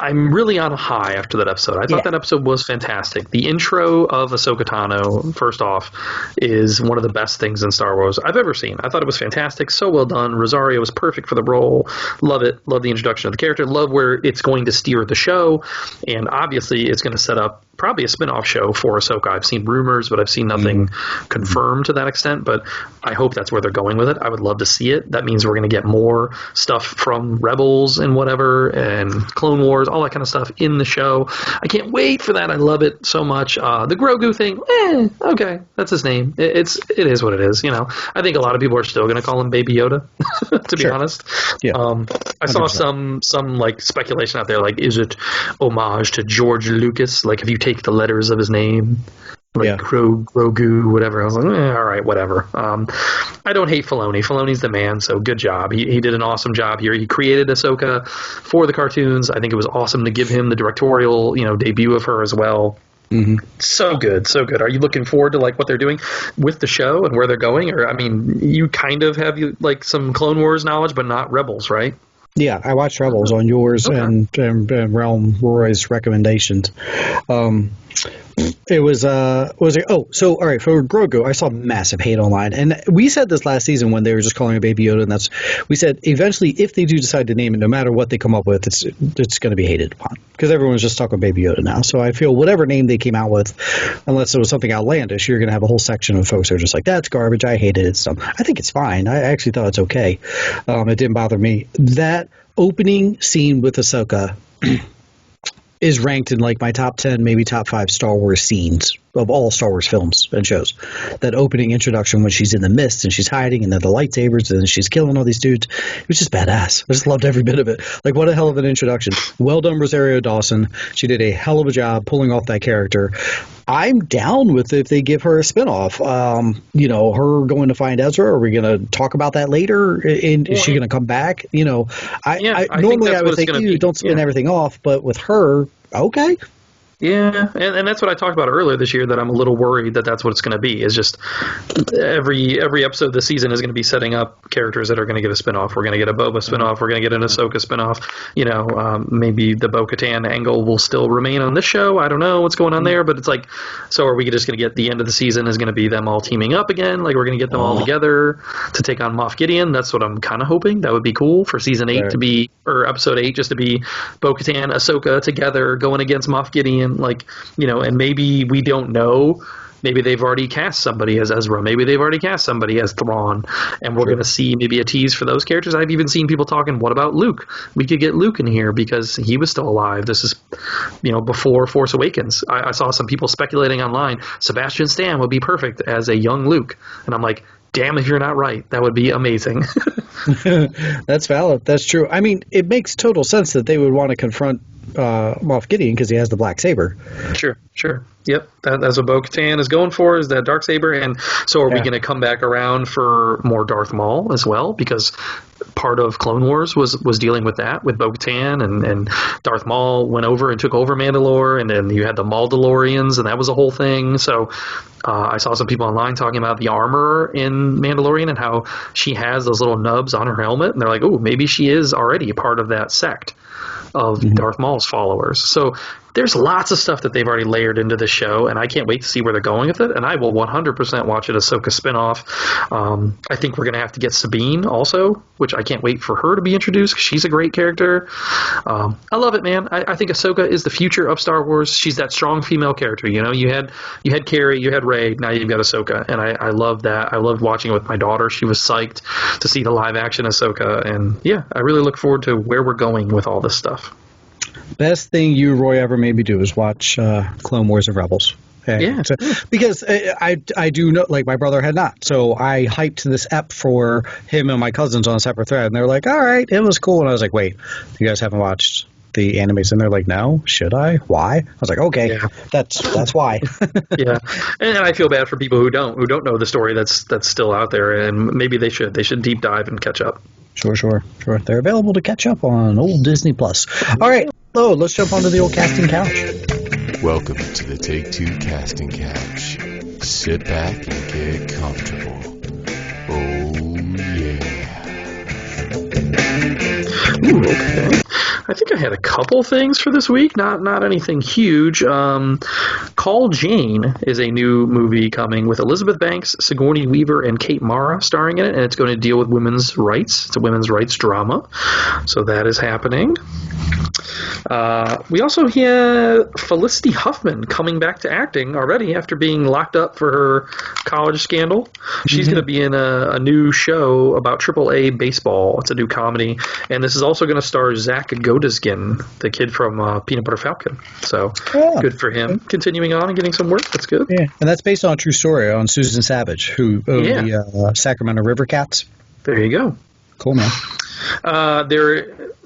I'm really on a high after that episode. I thought that episode was fantastic. The intro of Ahsoka Tano, first off, is one of the best things in Star Wars I've ever seen. I thought it was fantastic. So well done. Rosario was perfect for the role. Love it. Love the introduction of the character. Love where it's going to steer the show. And obviously, it's going to set up probably a spin-off show for Ahsoka. I've seen rumors, but I've seen nothing confirmed to that extent. But I hope that's where they're going with it. I would love to see it. That means we're going to get more stuff from Rebels and whatever, and Clone Wars, all that kind of stuff in the show. I can't wait for that. I love it so much. The Grogu thing, okay, that's his name. It is what it is. I think a lot of people are still going to call him Baby Yoda, to be honest. Yeah. I saw some like speculation out there, like, is it homage to George Lucas? Like, if you take the letters of his name, like Grogu, whatever. I was like, all right, whatever. I don't hate Filoni. Filoni's the man, so good job. He did an awesome job here. He created Ahsoka for the cartoons. I think it was awesome to give him the directorial, debut of her as well. Mm-hmm. So good, so good. Are you looking forward to like what they're doing with the show and where they're going? Or, I mean, you kind of have like some Clone Wars knowledge, but not Rebels, right? Yeah, I watched Rebels on yours and Realm Roy's recommendations. It was all right, for Grogu, I saw massive hate online, and we said this last season when they were just calling it Baby Yoda, and we said eventually if they do decide to name it, no matter what they come up with, it's going to be hated upon because everyone's just talking Baby Yoda now. So I feel whatever name they came out with, unless it was something outlandish, you're going to have a whole section of folks who are just like, that's garbage, I hated it. So I think it's fine. I actually thought it's okay. It didn't bother me. That opening scene with Ahsoka is ranked in like my top 10, maybe top 5 Star Wars scenes of all Star Wars films and shows. That opening introduction when she's in the mist and she's hiding and then the lightsabers and she's killing all these dudes. It was just badass. I just loved every bit of it. Like, what a hell of an introduction. Well done, Rosario Dawson. She did a hell of a job pulling off that character. I'm down with it if they give her a spinoff. Her going to find Ezra. Are we going to talk about that later? Is she going to come back? I normally I would think you don't spin everything off, but with her, okay. Yeah, and that's what I talked about earlier this year, that I'm a little worried that that's what it's going to be. Is just every episode this season is going to be setting up characters that are going to get a spinoff. We're going to get a Boba spinoff. We're going to get an Ahsoka spinoff. Maybe the Bo-Katan angle will still remain on this show. I don't know what's going on there, but it's like, so are we just going to get the end of the season is going to be them all teaming up again? Like, we're going to get them all together to take on Moff Gideon? That's what I'm kind of hoping. That would be cool for season 8 to be, or episode 8 just to be Bo-Katan, Ahsoka together going against Moff Gideon. And maybe we don't know. Maybe they've already cast somebody as Ezra. Maybe they've already cast somebody as Thrawn. And we're going to see maybe a tease for those characters. I've even seen people talking, what about Luke? We could get Luke in here because he was still alive. This is, before Force Awakens. I saw some people speculating online, Sebastian Stan would be perfect as a young Luke. And I'm like, damn if you're not right. That would be amazing. That's valid. That's true. I mean, it makes total sense that they would want to confront Moff Gideon because he has the black saber. Sure. Yep, that's what Bo-Katan is going for, is that dark saber. And so are we going to come back around for more Darth Maul as well? Because part of Clone Wars was dealing with that, with Bo-Katan, and Darth Maul went over and took over Mandalore, and then you had the Mandalorians, and that was a whole thing. So I saw some people online talking about the armor in Mandalorian and how she has those little nubs on her helmet, and they're like, oh, maybe she is already part of that sect of Darth Maul's followers. So there's lots of stuff that they've already layered into the show, and I can't wait to see where they're going with it. And I will 100% watch it Ahsoka spinoff. I think we're going to have to get Sabine also, which I can't wait for her to be introduced because she's a great character. I love it, man. I think Ahsoka is the future of Star Wars. She's that strong female character. You know, you had Carrie, you had Rey, now you've got Ahsoka, and I love that. I loved watching it with my daughter. She was psyched to see the live action Ahsoka, and yeah, I really look forward to where we're going with all this stuff. Best thing you, Roy, ever made me do is watch Clone Wars and Rebels. Yeah. So, because I do know, like, my brother had not. So I hyped this app for him and my cousins on a separate thread, and they're like, all right, it was cool. And I was like, wait, you guys haven't watched the animes? And they're like, no, should I? Why? I was like, okay, that's why. Yeah. And I feel bad for people who don't know the story that's still out there, and maybe they should deep dive and catch up. Sure. They're available to catch up on old Disney Plus. All right, so let's jump onto the old casting couch. Welcome to the Take Two Casting Couch. Sit back and get comfortable. Oh, yeah. Ooh, okay. I think I had a couple things for this week, not anything huge. Call Jane is a new movie coming with Elizabeth Banks, Sigourney Weaver, and Kate Mara starring in it, and it's going to deal with women's rights. It's a women's rights drama, so that is happening. We also hear Felicity Huffman coming back to acting already after being locked up for her college scandal. She's going to be in a new show about AAA baseball. It's a new comedy, and this is also going to star Zach Godeskin, the kid from Peanut Butter Falcon. So good for him. Continuing on and getting some work. That's good. Yeah, and that's based on a true story on Susan Savage, who owned the Sacramento River Cats. There you go. Cool, man.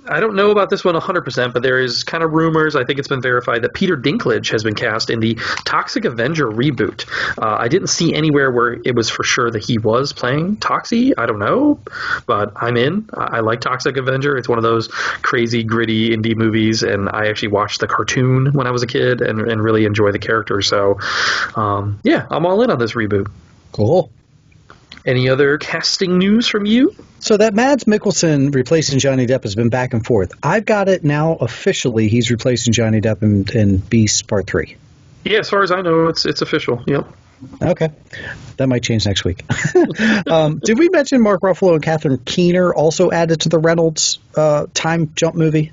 I don't know about this one 100%, but there is kind of rumors, I think it's been verified, that Peter Dinklage has been cast in the Toxic Avenger reboot. I didn't see anywhere where it was for sure that he was playing Toxie. I don't know, but I'm in. I like Toxic Avenger. It's one of those crazy, gritty indie movies, and I actually watched the cartoon when I was a kid and really enjoy the character. So, yeah, I'm all in on this reboot. Cool. Any other casting news from you? So that Mads Mikkelsen replacing Johnny Depp has been back and forth. I've got it now officially. He's replacing Johnny Depp in Beast Part 3. Yeah, as far as I know, it's official. Yep. Okay. That might change next week. Did we mention Mark Ruffalo and Catherine Keener also added to the Reynolds time jump movie?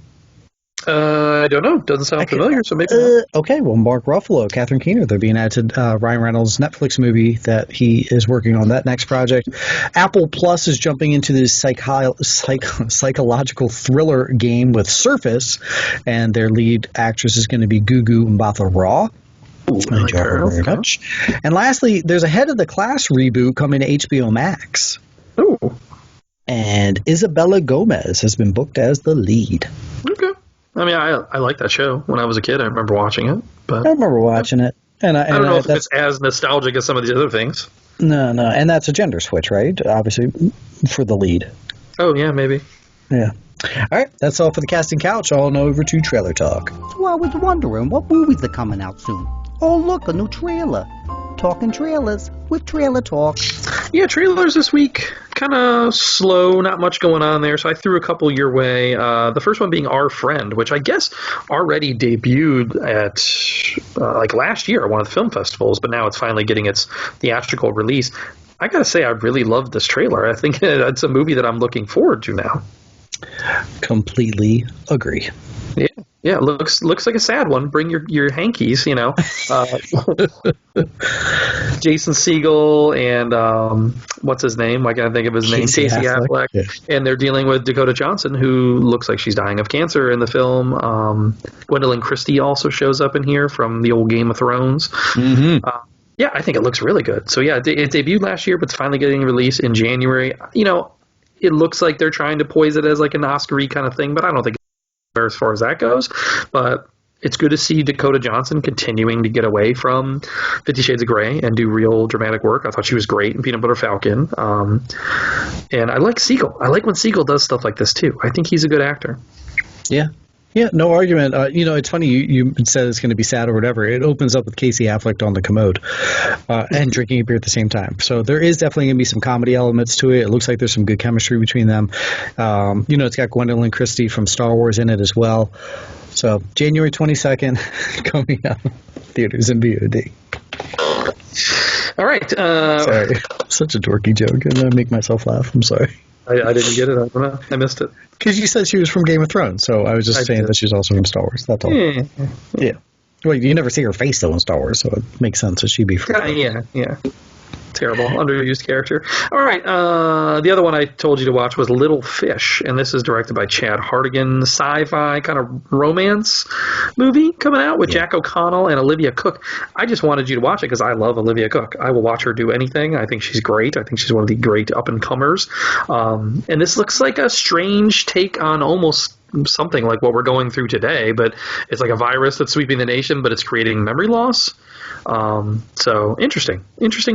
I don't know. Doesn't sound familiar, so maybe not. Okay, well, Mark Ruffalo, Catherine Keener, they're being added to Ryan Reynolds' Netflix movie that he is working on, that next project. Apple Plus is jumping into this psychological thriller game with Surface, and their lead actress is going to be Gugu Mbatha-Raw. Thank you very much. And lastly, there's a Head of the Class reboot coming to HBO Max. Ooh. And Isabella Gomez has been booked as the lead. Okay. I mean, I liked that show when I was a kid. I remember watching it. But I remember watching it. And I don't know if it's as nostalgic as some of these other things. No. And that's a gender switch, right? Obviously, for the lead. Oh, yeah, maybe. Yeah. All right. That's all for the casting couch. On over to Trailer Talk. So I was wondering, what movies are coming out soon? Oh, look, a new trailer. Talking trailers with Trailer Talk. Yeah, trailers this week. Kind of slow, not much going on there, so I threw a couple your way. The first one being Our Friend, which I guess already debuted at like last year at one of the film festivals, but now it's finally getting its theatrical release. I gotta say, I really love this trailer. I think it's a movie that I'm looking forward to now. Completely agree. Yeah, it looks like a sad one. Bring your hankies, you know. Jason Segel and what's his name? Why can't I think of his name? Casey Affleck. Yeah. And they're dealing with Dakota Johnson, who looks like she's dying of cancer in the film. Gwendolyn Christie also shows up in here from the old Game of Thrones. Mm-hmm. Yeah, I think it looks really good. So yeah, it debuted last year, but it's finally getting released in January. You know, it looks like they're trying to poise it as like an Oscar-y kind of thing, but I don't think as far as that goes, but it's good to see Dakota Johnson continuing to get away from 50 Shades of Grey and do real dramatic work. I thought she was great in Peanut Butter Falcon. And I like Segel. I like when Segel does stuff like this too. I think he's a good actor. Yeah. Yeah, no argument. It's funny you said it's going to be sad or whatever. It opens up with Casey Affleck on the commode and drinking a beer at the same time. So there is definitely going to be some comedy elements to it. It looks like there's some good chemistry between them. It's got Gwendolyn Christie from Star Wars in it as well. So January 22nd, coming out theaters and VOD. All right. Sorry, such a dorky joke, and I make myself laugh. I'm sorry. I didn't get it. I don't know. I missed it. Because you said she was from Game of Thrones, so I was just saying that she's also from Star Wars. That's all. Yeah. Well, you never see her face, though, in Star Wars, so it makes sense that she'd be from Yeah. Terrible. Underused character. All right. The other one I told you to watch was Little Fish, and this is directed by Chad Hartigan. Sci-fi kind of romance movie coming out with Jack O'Connell and Olivia Cook. I just wanted you to watch it because I love Olivia Cook. I will watch her do anything. I think she's great. I think she's one of the great up-and-comers. And this looks like a strange take on almost something like what we're going through today, but it's like a virus that's sweeping the nation, but it's creating memory loss. So interesting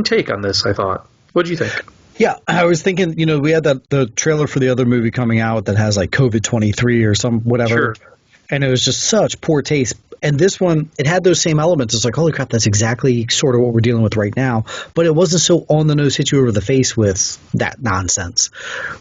take on this, I thought. What do you think? Yeah, I was thinking, we had the trailer for the other movie coming out that has like COVID-23 or some whatever. Sure. And it was just such poor taste. And this one, it had those same elements. It's like, holy crap, that's exactly sort of what we're dealing with right now. But it wasn't so on the nose, hit you over the face with that nonsense.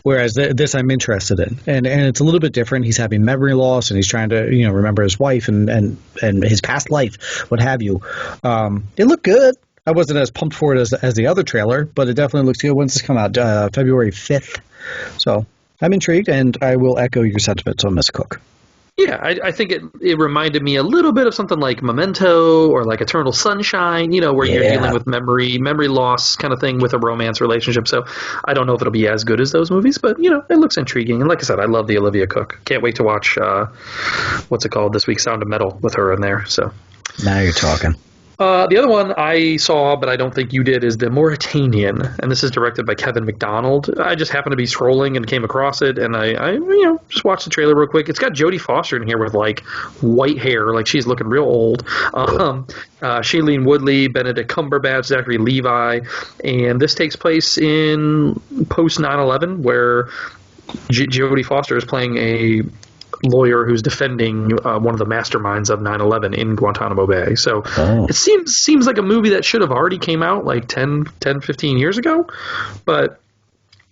Whereas this I'm interested in. And it's a little bit different. He's having memory loss and he's trying to, remember his wife and his past life, what have you. It looked good. I wasn't as pumped for it as the other trailer, but it definitely looks good. When's this come out? February 5th. So I'm intrigued, and I will echo your sentiments on Miss Cook. Yeah, I think it reminded me a little bit of something like Memento or like Eternal Sunshine, where you're dealing with memory loss kind of thing with a romance relationship. So I don't know if it'll be as good as those movies, but, it looks intriguing. And like I said, I love the Olivia Cook. Can't wait to watch, what's it called, this week's Sound of Metal with her in there. So now you're talking. The other one I saw, but I don't think you did, is The Mauritanian, and this is directed by Kevin MacDonald. I just happened to be scrolling and came across it, and I just watched the trailer real quick. It's got Jodie Foster in here with, like, white hair, like she's looking real old. Shailene Woodley, Benedict Cumberbatch, Zachary Levi, and this takes place in post 9/11, where Jodie Foster is playing a lawyer who's defending one of the masterminds of 9/11 in Guantanamo Bay. So it seems like a movie that should have already came out like 10, 15 years ago, but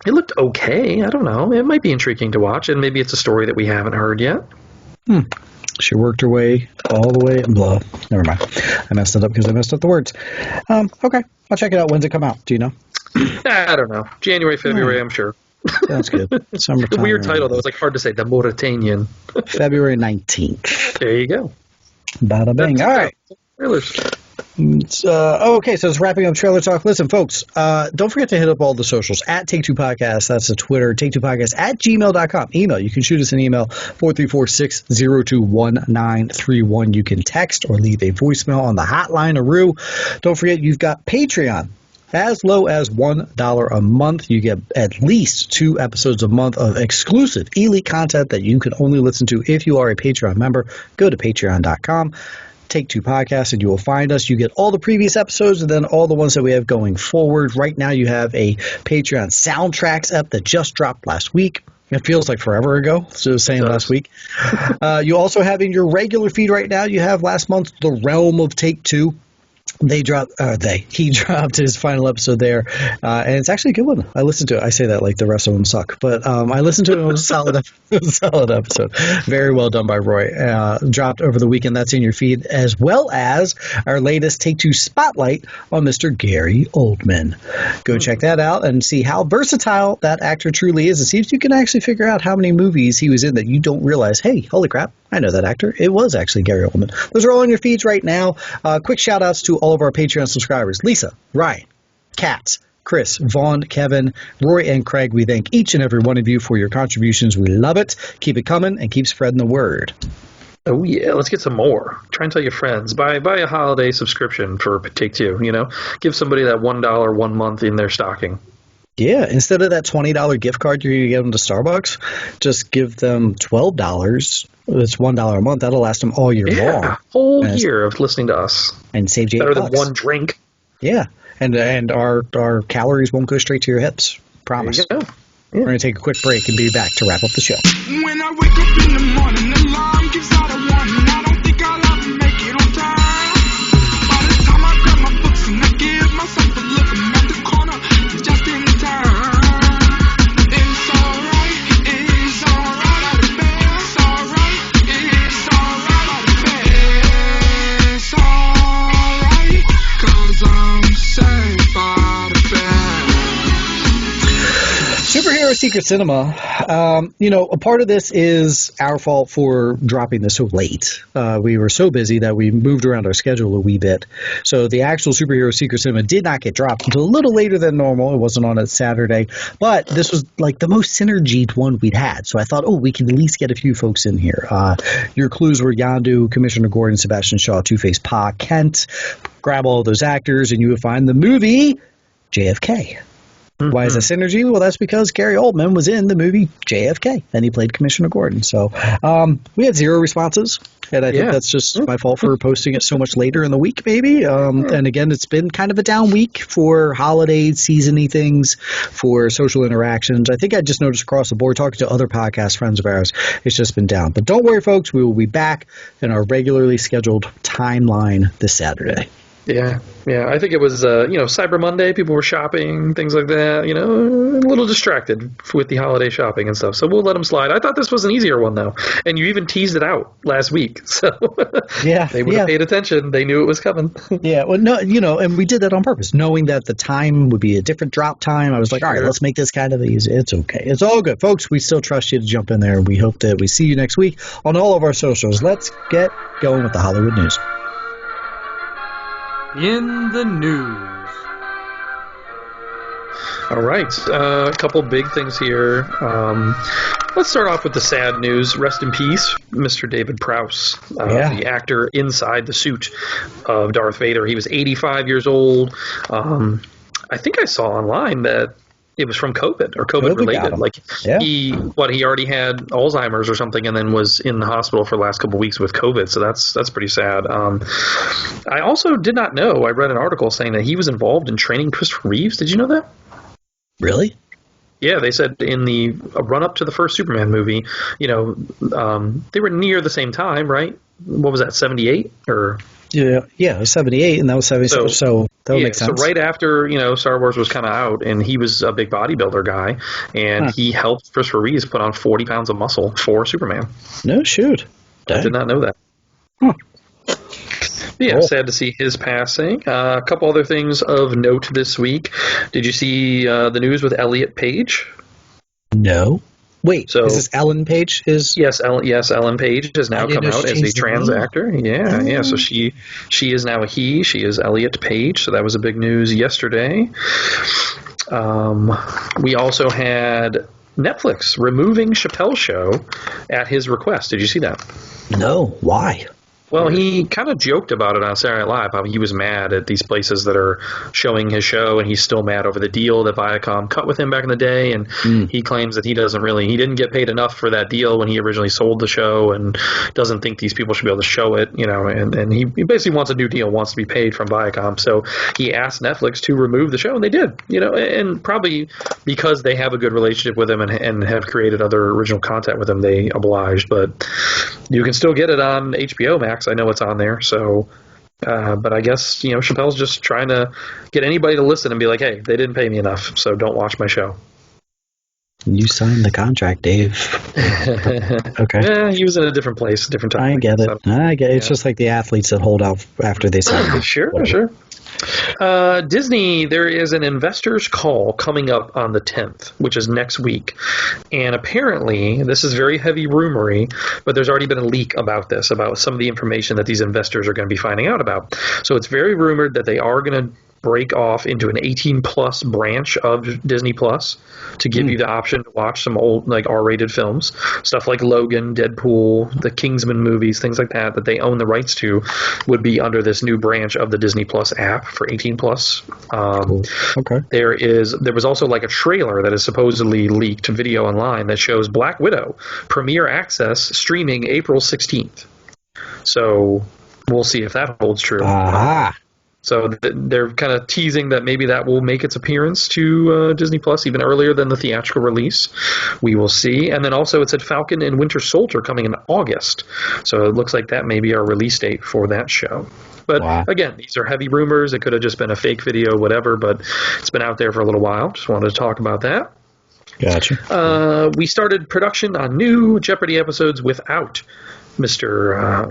it looked okay. I don't know. It might be intriguing to watch, and maybe it's a story that we haven't heard yet. She worked her way all the way. Blah. Never mind. I messed it up because I messed up the words. Okay. I'll check it out. When's it come out? Do you know? I don't know. January, February, I'm sure. Sounds good. Summertime. Weird title, though. It's like hard to say. The Mauritanian. February 19th. There you go. Bada bing. All right. Trailers. Okay, so it's wrapping up trailer talk. Listen, folks, don't forget to hit up all the socials at Take Two Podcast. That's the Twitter, Take2Podcast at gmail.com. Email. You can shoot us an email, 434-602-1931. You can text or leave a voicemail on the hotline, Aru. Don't forget, you've got Patreon. As low as $1 a month, you get at least 2 episodes a month of exclusive elite content that you can only listen to if you are a Patreon member. Go to patreon.com, Take Two Podcasts, and you will find us. You get all the previous episodes and then all the ones that we have going forward. Right now, you have a Patreon soundtracks app that just dropped last week. It feels like forever ago, so it was saying last week. You also have in your regular feed right now, you have last month, The Realm of Take Two. He dropped his final episode there, and it's actually a good one. I listened to it. I say that like the rest of them suck, but I listened to it. It was a solid episode. Very well done by Roy. Dropped over the weekend. That's in your feed, as well as our latest Take Two spotlight on Mr. Gary Oldman. Go check that out and see how versatile that actor truly is, and see if you can actually figure out how many movies he was in that you don't realize, hey, holy crap, I know that actor. It was actually Gary Oldman. Those are all in your feeds right now. Quick shout outs to all of our Patreon subscribers: Lisa, Ryan, Katz, Chris, Vaughn, Kevin, Roy, and Craig. We thank each and every one of you for your contributions. We love it. Keep it coming and keep spreading the word. Oh, yeah. Let's get some more. Try and tell your friends. Buy a holiday subscription for Take Two. Give somebody that $1 1 month in their stocking. Yeah, instead of that $20 gift card you're going to give them to Starbucks, just give them $12. It's $1 a month. That'll last them all year long. Whole year of listening to us. And save you $8. Better than one drink. Yeah, and our calories won't go straight to your hips. Promise. There you go. We're going to take a quick break and be back to wrap up the show. When I wake up in the morning, the alarm gives out a warning. I don't think I'll ever make it on time. By the time I grab my books and I give myself a look, I'm at the corner, just in time. It's alright, it's alright. It's alright, it's alright. Secret Cinema, a part of this is our fault for dropping this so late. We were so busy that we moved around our schedule a wee bit. So the actual Superhero Secret Cinema did not get dropped until a little later than normal. It wasn't on a Saturday. But this was like the most synergied one we'd had. So I thought, we can at least get a few folks in here. Your clues were Yondu, Commissioner Gordon, Sebastian Shaw, Two-Face Pa, Kent. Grab all of those actors and you would find the movie JFK. Why is that synergy? Well, that's because Gary Oldman was in the movie JFK, and he played Commissioner Gordon. So we had 0 responses, and I think that's just my fault for posting it so much later in the week, maybe. And again, it's been kind of a down week for holiday season-y things, for social interactions. I think I just noticed across the board, talking to other podcast friends of ours, it's just been down. But don't worry, folks, we will be back in our regularly scheduled timeline this Saturday. Yeah. I think it was, Cyber Monday. People were shopping, things like that. A little distracted with the holiday shopping and stuff. So we'll let them slide. I thought this was an easier one, though. And you even teased it out last week. So they would have paid attention. They knew it was coming. Yeah. Well, no, and we did that on purpose, knowing that the time would be a different drop time. I was like, all right, let's make this kind of easy. It's okay. It's all good. Folks, we still trust you to jump in there. We hope that we see you next week on all of our socials. Let's get going with the Hollywood news. In the news. All right, a couple big things here. Let's start off with the sad news. Rest in peace, Mr. David Prowse, the actor inside the suit of Darth Vader. He was 85 years old. I think I saw online that it was from COVID or COVID related. Like he already had Alzheimer's or something, and then was in the hospital for the last couple of weeks with COVID. So that's pretty sad. I also did not know. I read an article saying that he was involved in training Christopher Reeves. Did you know that? Really? Yeah, they said in the run up to the first Superman movie, they were near the same time, right? What was that, 78 or? Yeah, it was 78, and that was 77, so that would make sense. So right after, Star Wars was kind of out, and he was a big bodybuilder guy, and he helped Christopher Reeves put on 40 pounds of muscle for Superman. No, shoot. I did not know that. Huh. Yeah, sad to see his passing. A couple other things of note this week. Did you see the news with Elliot Page? No. Wait, is this Ellen Page? Yes, Ellen Page has now come out as a trans actor. Yeah. So she is now a he. She is Elliot Page. So that was a big news yesterday. We also had Netflix removing Chappelle's show at his request. Did you see that? No. Why? Well, he kind of joked about it on Saturday Night Live, how he was mad at these places that are showing his show, and he's still mad over the deal that Viacom cut with him back in the day, and he claims that he didn't get paid enough for that deal when he originally sold the show, and doesn't think these people should be able to show it, and he basically wants a new deal, wants to be paid from Viacom, so he asked Netflix to remove the show, and they did, and probably because they have a good relationship with him and have created other original content with him, they obliged, but you can still get it on HBO Max. I know it's on there, so but I guess Chappelle's just trying to get anybody to listen and be like, hey, they didn't pay me enough, so don't watch my show. You signed the contract, Dave. Okay. Yeah, he was in a different place, different time. I get it. It's just like the athletes that hold out after they sign. Sure. Disney, there is an investors call coming up on the 10th, which is next week. And apparently, this is very heavy rumory, but there's already been a leak about this, about some of the information that these investors are going to be finding out about. So it's very rumored that they are going to break off into an 18-plus branch of Disney Plus to give you the option to watch some old, like, R-rated films. Stuff like Logan, Deadpool, the Kingsman movies, things like that they own the rights to would be under this new branch of the Disney Plus app for 18-plus. Cool. Okay. There was also, like, a trailer that is supposedly leaked video online that shows Black Widow premiere access streaming April 16th. So we'll see if that holds true. So they're kind of teasing that maybe that will make its appearance to Disney Plus even earlier than the theatrical release. We will see. And then also it said Falcon and Winter Soldier coming in August. So it looks like that may be our release date for that show. But again, these are heavy rumors. It could have just been a fake video, whatever, but it's been out there for a little while. Just wanted to talk about that. Gotcha. We started production on new Jeopardy episodes without Mr.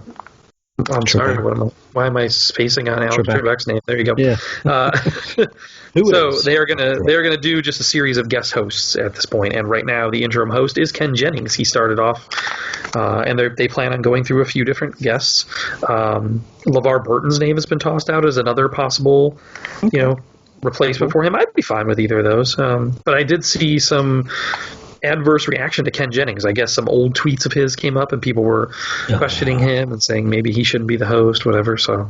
I'm sorry. Why am I spacing on Alex Trebek's name? There you go. Yeah. So they're gonna do just a series of guest hosts at this point, and right now the interim host is Ken Jennings. He started off, and they plan on going through a few different guests. LeVar Burton's name has been tossed out as another possible, replacement for him. I'd be fine with either of those. But I did see some adverse reaction to Ken Jennings. I guess some old tweets of his came up and people were questioning him and saying maybe he shouldn't be the host, whatever. So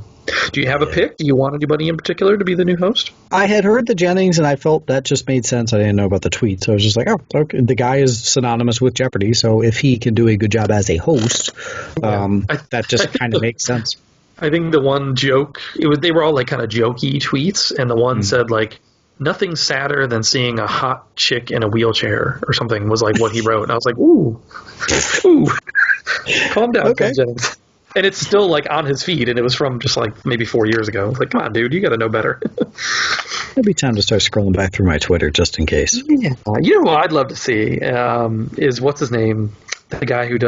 do you have a pick? Do you want anybody in particular to be the new host? I had heard the Jennings and I felt that just made sense. I didn't know about the tweet. So I was just like, oh, okay. The guy is synonymous with Jeopardy. So if he can do a good job as a host, that just kind of makes sense. I think the one joke, they were all like kind of jokey tweets. And the one said like, nothing sadder than seeing a hot chick in a wheelchair or something was like what he wrote. And I was like, ooh, calm down, Ken Jennings. And it's still like on his feed, and it was from just like maybe 4 years ago. I was like, come on, dude, you got to know better. It'd be time to start scrolling back through my Twitter just in case. Yeah. You know what I'd love to see is what's his name? The guy who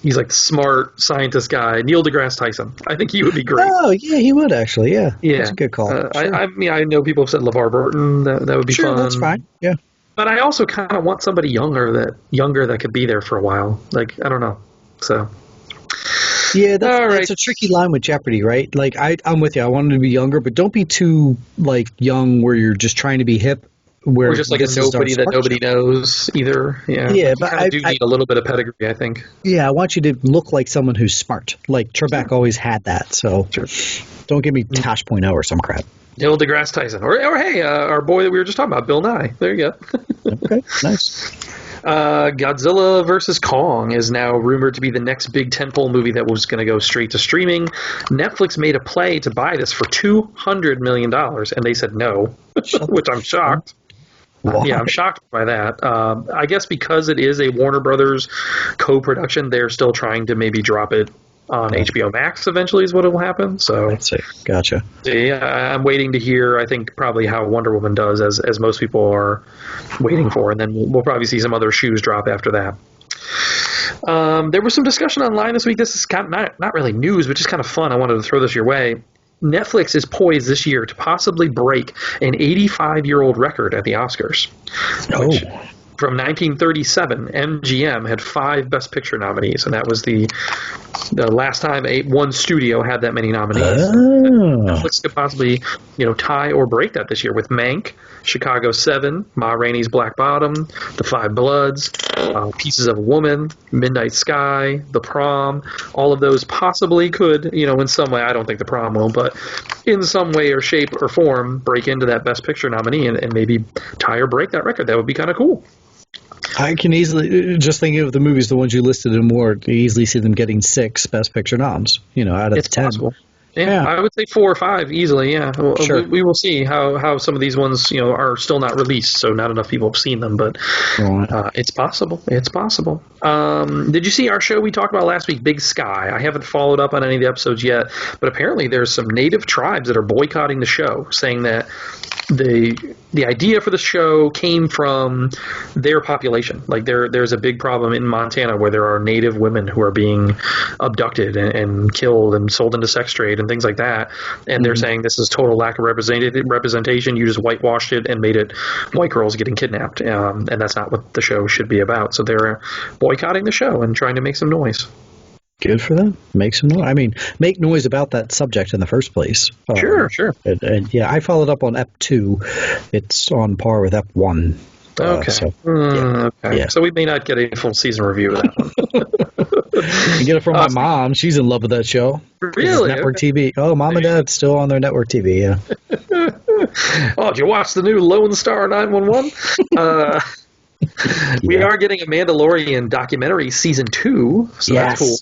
he's like the smart scientist guy, Neil deGrasse Tyson. I think he would be great. Oh, yeah, he would actually, yeah. That's a good call. Sure. I know people have said LeVar Burton, that would be fun. Sure, that's fine, yeah. But I also kind of want somebody younger that could be there for a while. Like, I don't know. So... Yeah, that's a tricky line with Jeopardy, right? Like, I'm with you. I want him to be younger, but don't be too, like, young where you're just trying to be hip. Or just like a nobody that nobody knows either. Yeah, but I do need a little bit of pedigree, I think. Yeah, I want you to look like someone who's smart. Like, Trebek always had that, so don't give me Tosh .0 or some crap. Neil deGrasse Tyson. Or hey, our boy that we were just talking about, Bill Nye. There you go. Okay, nice. Godzilla vs. Kong is now rumored to be the next big tentpole movie that was going to go straight to streaming. Netflix made a play to buy this for $200 million, and they said no, which I'm shocked. Yeah, I'm shocked by that. I guess because it is a Warner Brothers co-production, they're still trying to maybe drop it on HBO Max eventually is what will happen. So gotcha. Yeah, I'm waiting to hear, I think, probably how Wonder Woman does, as most people are waiting for, and then we'll probably see some other shoes drop after that. There was some discussion online this week. This is kind of not really news, but just kind of fun. I wanted to throw this your way. Netflix is poised this year to possibly break an 85-year-old record at the Oscars. Which, from 1937, MGM had 5 Best Picture nominees, and that was the last time one studio had that many nominees. Netflix could possibly, tie or break that this year with Mank, Chicago 7, Ma Rainey's Black Bottom, The Five Bloods, Pieces of a Woman, Midnight Sky, The Prom. All of those possibly could, in some way, I don't think The Prom will, but in some way or shape or form, break into that Best Picture nominee and maybe tie or break that record. That would be kind of cool. I can easily, just thinking of the movies, the ones you listed and more, easily see them getting 6 Best Picture noms, out of 10. Possible. Yeah, I would say 4 or 5 easily. Yeah, sure. We will see how some of these ones are still not released, so not enough people have seen them. But it's possible. It's possible. Did you see our show we talked about last week, Big Sky? I haven't followed up on any of the episodes yet, but apparently there's some native tribes that are boycotting the show, saying that the idea for the show came from their population. Like there's a big problem in Montana where there are native women who are being abducted and killed and sold into sex trade and things like that. And they're saying this is total lack of representation. You just whitewashed it and made it white girls getting kidnapped. And that's not what the show should be about. So they're boycotting the show and trying to make some noise. Good for them. Make some noise. I mean, make noise about that subject in the first place. Sure. And yeah, I followed up on Ep 2. It's on par with Ep 1. Okay. Okay. So we may not get a full season review of that one. You get it from my mom. She's in love with that show. Really? Network TV. Oh, Mom and Dad still on their network TV, yeah. Oh, did you watch the new Lone Star 911? We are getting a Mandalorian documentary season 2, so that's cool.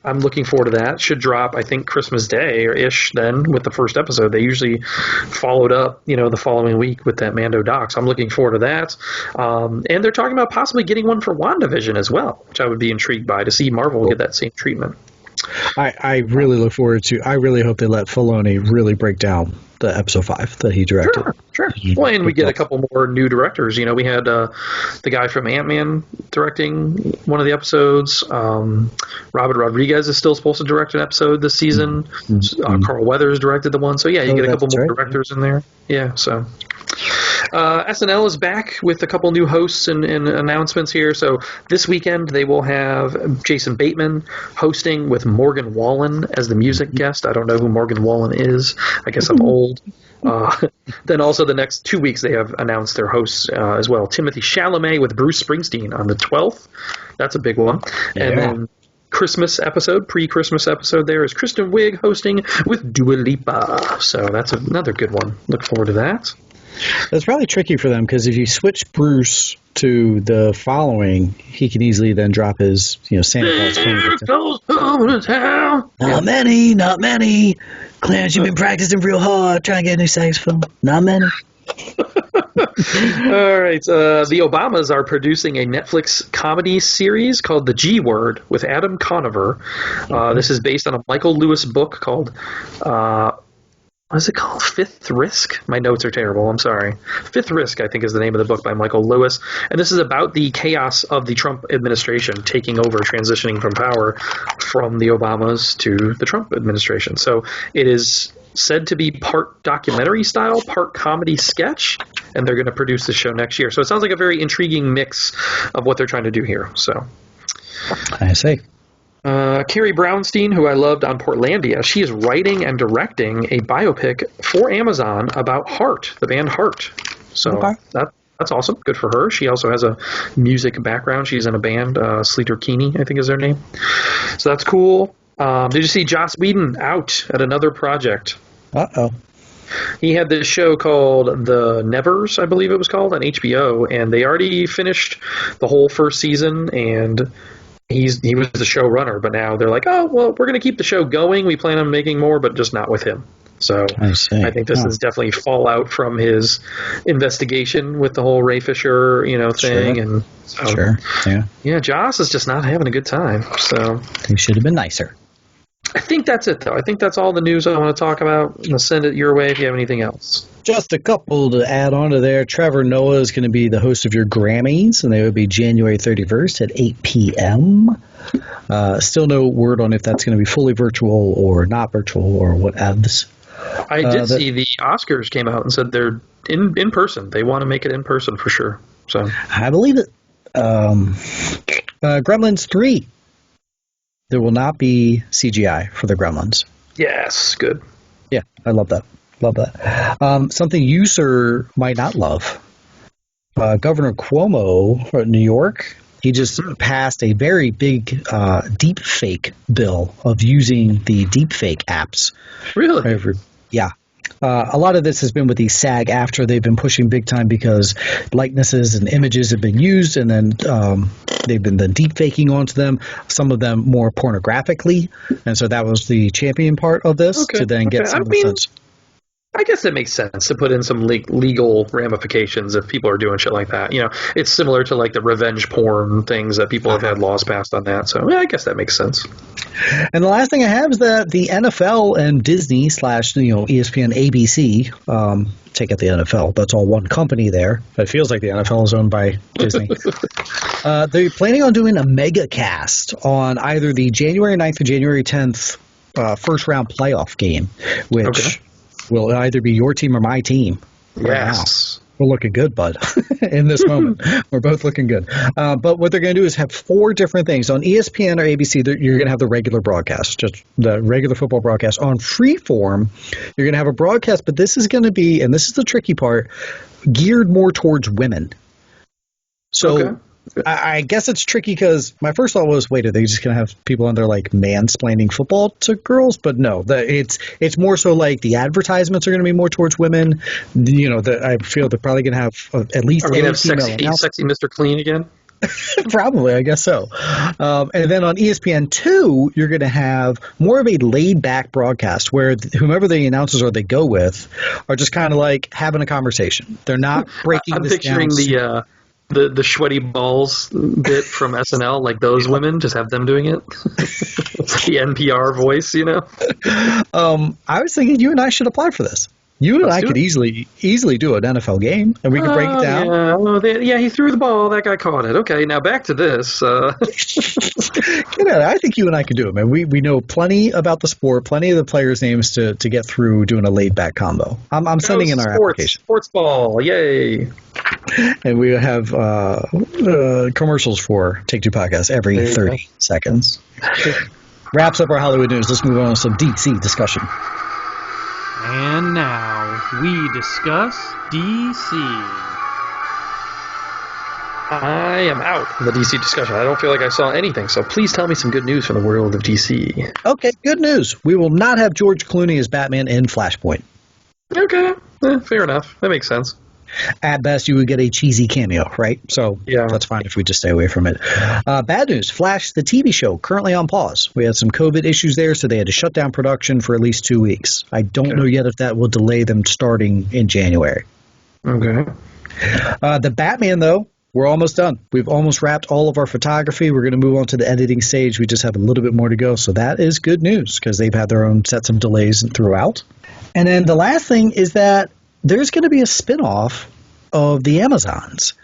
I'm looking forward to that. Should drop, I think, Christmas Day or ish then with the first episode. They usually followed up, the following week with that Mando doc. So I'm looking forward to that. And they're talking about possibly getting one for WandaVision as well, which I would be intrigued by to see Marvel get that same treatment. I really look forward to. I really hope they let Filoni really break down the episode 5 that he directed. Sure. Well, and we get a couple more new directors. You know, we had the guy from Ant-Man directing one of the episodes. Robert Rodriguez is still supposed to direct an episode this season. Carl Weathers directed the one. So, yeah, you get a couple more directors in there. Yeah, so... SNL is back with a couple new hosts and announcements here. So this weekend they will have Jason Bateman hosting with Morgan Wallen as the music guest. I don't know who Morgan Wallen is. I guess I'm old. Then also the next 2 weeks they have announced their hosts as well. Timothy Chalamet with Bruce Springsteen on the 12th. That's a big one. Yeah. And then Christmas episode, pre-Christmas episode there is Kristen Wiig hosting with Dua Lipa. So that's another good one. Look forward to that. That's probably tricky for them because if you switch Bruce to the following, he can easily then drop his, Santa Claus coming to town. Not many. Clarence, you've been practicing real hard trying to get a new saxophone. Not many. All right. The Obamas are producing a Netflix comedy series called The G Word with Adam Conover. This is based on a Michael Lewis book called... what is it called? Fifth Risk? My notes are terrible. I'm sorry. Fifth Risk, I think, is the name of the book by Michael Lewis. And this is about the chaos of the Trump administration taking over, transitioning from power from the Obamas to the Trump administration. So it is said to be part documentary style, part comedy sketch, and they're going to produce the show next year. So it sounds like a very intriguing mix of what they're trying to do here. So I see. Carrie Brownstein, who I loved on Portlandia, she is writing and directing a biopic for Amazon about Heart, the band Heart. So that's awesome. Good for her. She also has a music background. She's in a band, Sleater Keeney, I think is their name. So that's cool. Did you see Joss Whedon out at another project? Uh-oh. He had this show called The Nevers, I believe it was called, on HBO, and they already finished the whole first season, and... He was the showrunner, but now they're like, oh, well, we're going to keep the show going. We plan on making more, but just not with him. So I think this is definitely fallout from his investigation with the whole Ray Fisher, thing. Sure. And so, yeah, Joss is just not having a good time. So he should have been nicer. I think that's it, though. I think that's all the news I want to talk about. I'll send it your way if you have anything else. Just a couple to add on to there. Trevor Noah is going to be the host of your Grammys, and they will be January 31st at 8 p.m. Still no word on if that's going to be fully virtual or not virtual or whatevs. I did see the Oscars came out and said they're in person. They want to make it in person for sure. So I believe it. Gremlins 3. There will not be CGI for the Gremlins. Yes, good. Yeah, I love that. Something you, sir, might not love. Governor Cuomo of New York, he just passed a very big deep fake bill of using the deep fake apps. Really? Yeah. A lot of this has been with the SAG-AFTRA. They've been pushing big time because likenesses and images have been used, and then they've been then deep faking onto them, some of them more pornographically. And so that was the champion part of this to then get some of the sense. I guess that makes sense to put in some legal ramifications if people are doing shit like that. It's similar to like the revenge porn things that people have had laws passed on that. So yeah, I guess that makes sense. And the last thing I have is that the NFL and Disney / ESPN ABC, take out the NFL. That's all one company there. It feels like the NFL is owned by Disney. They're planning on doing a mega cast on either the January 9th or January 10th first round playoff game, which will either be your team or my team. Yes. We're looking good, bud, in this moment. We're both looking good. But what they're going to do is have 4 different things. On ESPN or ABC, you're going to have the regular broadcast, just the regular football broadcast. On Freeform, you're going to have a broadcast, but this is going to be, and this is the tricky part, geared more towards women. So I guess it's tricky because my first thought was, wait, are they just going to have people on there like mansplaining football to girls? But no, it's more so like the advertisements are going to be more towards women. I feel they're probably going to have at least. Are we going to have sexy Mr. Clean again? Probably, I guess so. And then on ESPN2, you're going to have more of a laid-back broadcast where whomever the announcers are they go with are just kind of like having a conversation. They're not breaking this down. I'm picturing the sweaty balls bit from SNL, like those women, just have them doing it. The NPR voice, you know. I was thinking you and I should apply for this. You and I could easily do an NFL game, and we could break it down. Yeah, well, he threw the ball. That guy caught it. Okay, now back to this. I think you and I could do it, man. We know plenty about the sport, plenty of the players' names to get through doing a laid-back combo. I'm sending in our application. Sports ball, yay. And we have commercials for Take Two Podcast every 30 seconds. Wraps up our Hollywood news. Let's move on to some DC discussion. And now we discuss DC. I am out in the DC discussion. I don't feel like I saw anything, so please tell me some good news from the world of DC. Okay, good news. We will not have George Clooney as Batman in Flashpoint. Okay, fair enough. That makes sense. At best, you would get a cheesy cameo, right? So that's fine if we just stay away from it. Bad news. Flash, the TV show, currently on pause. We had some COVID issues there, so they had to shut down production for at least 2 weeks. I don't know yet if that will delay them starting in January. Okay. The Batman, though, we're almost done. We've almost wrapped all of our photography. We're going to move on to the editing stage. We just have a little bit more to go. So that is good news because they've had their own sets of delays throughout. And then the last thing is that there's going to be a spinoff of the Amazons.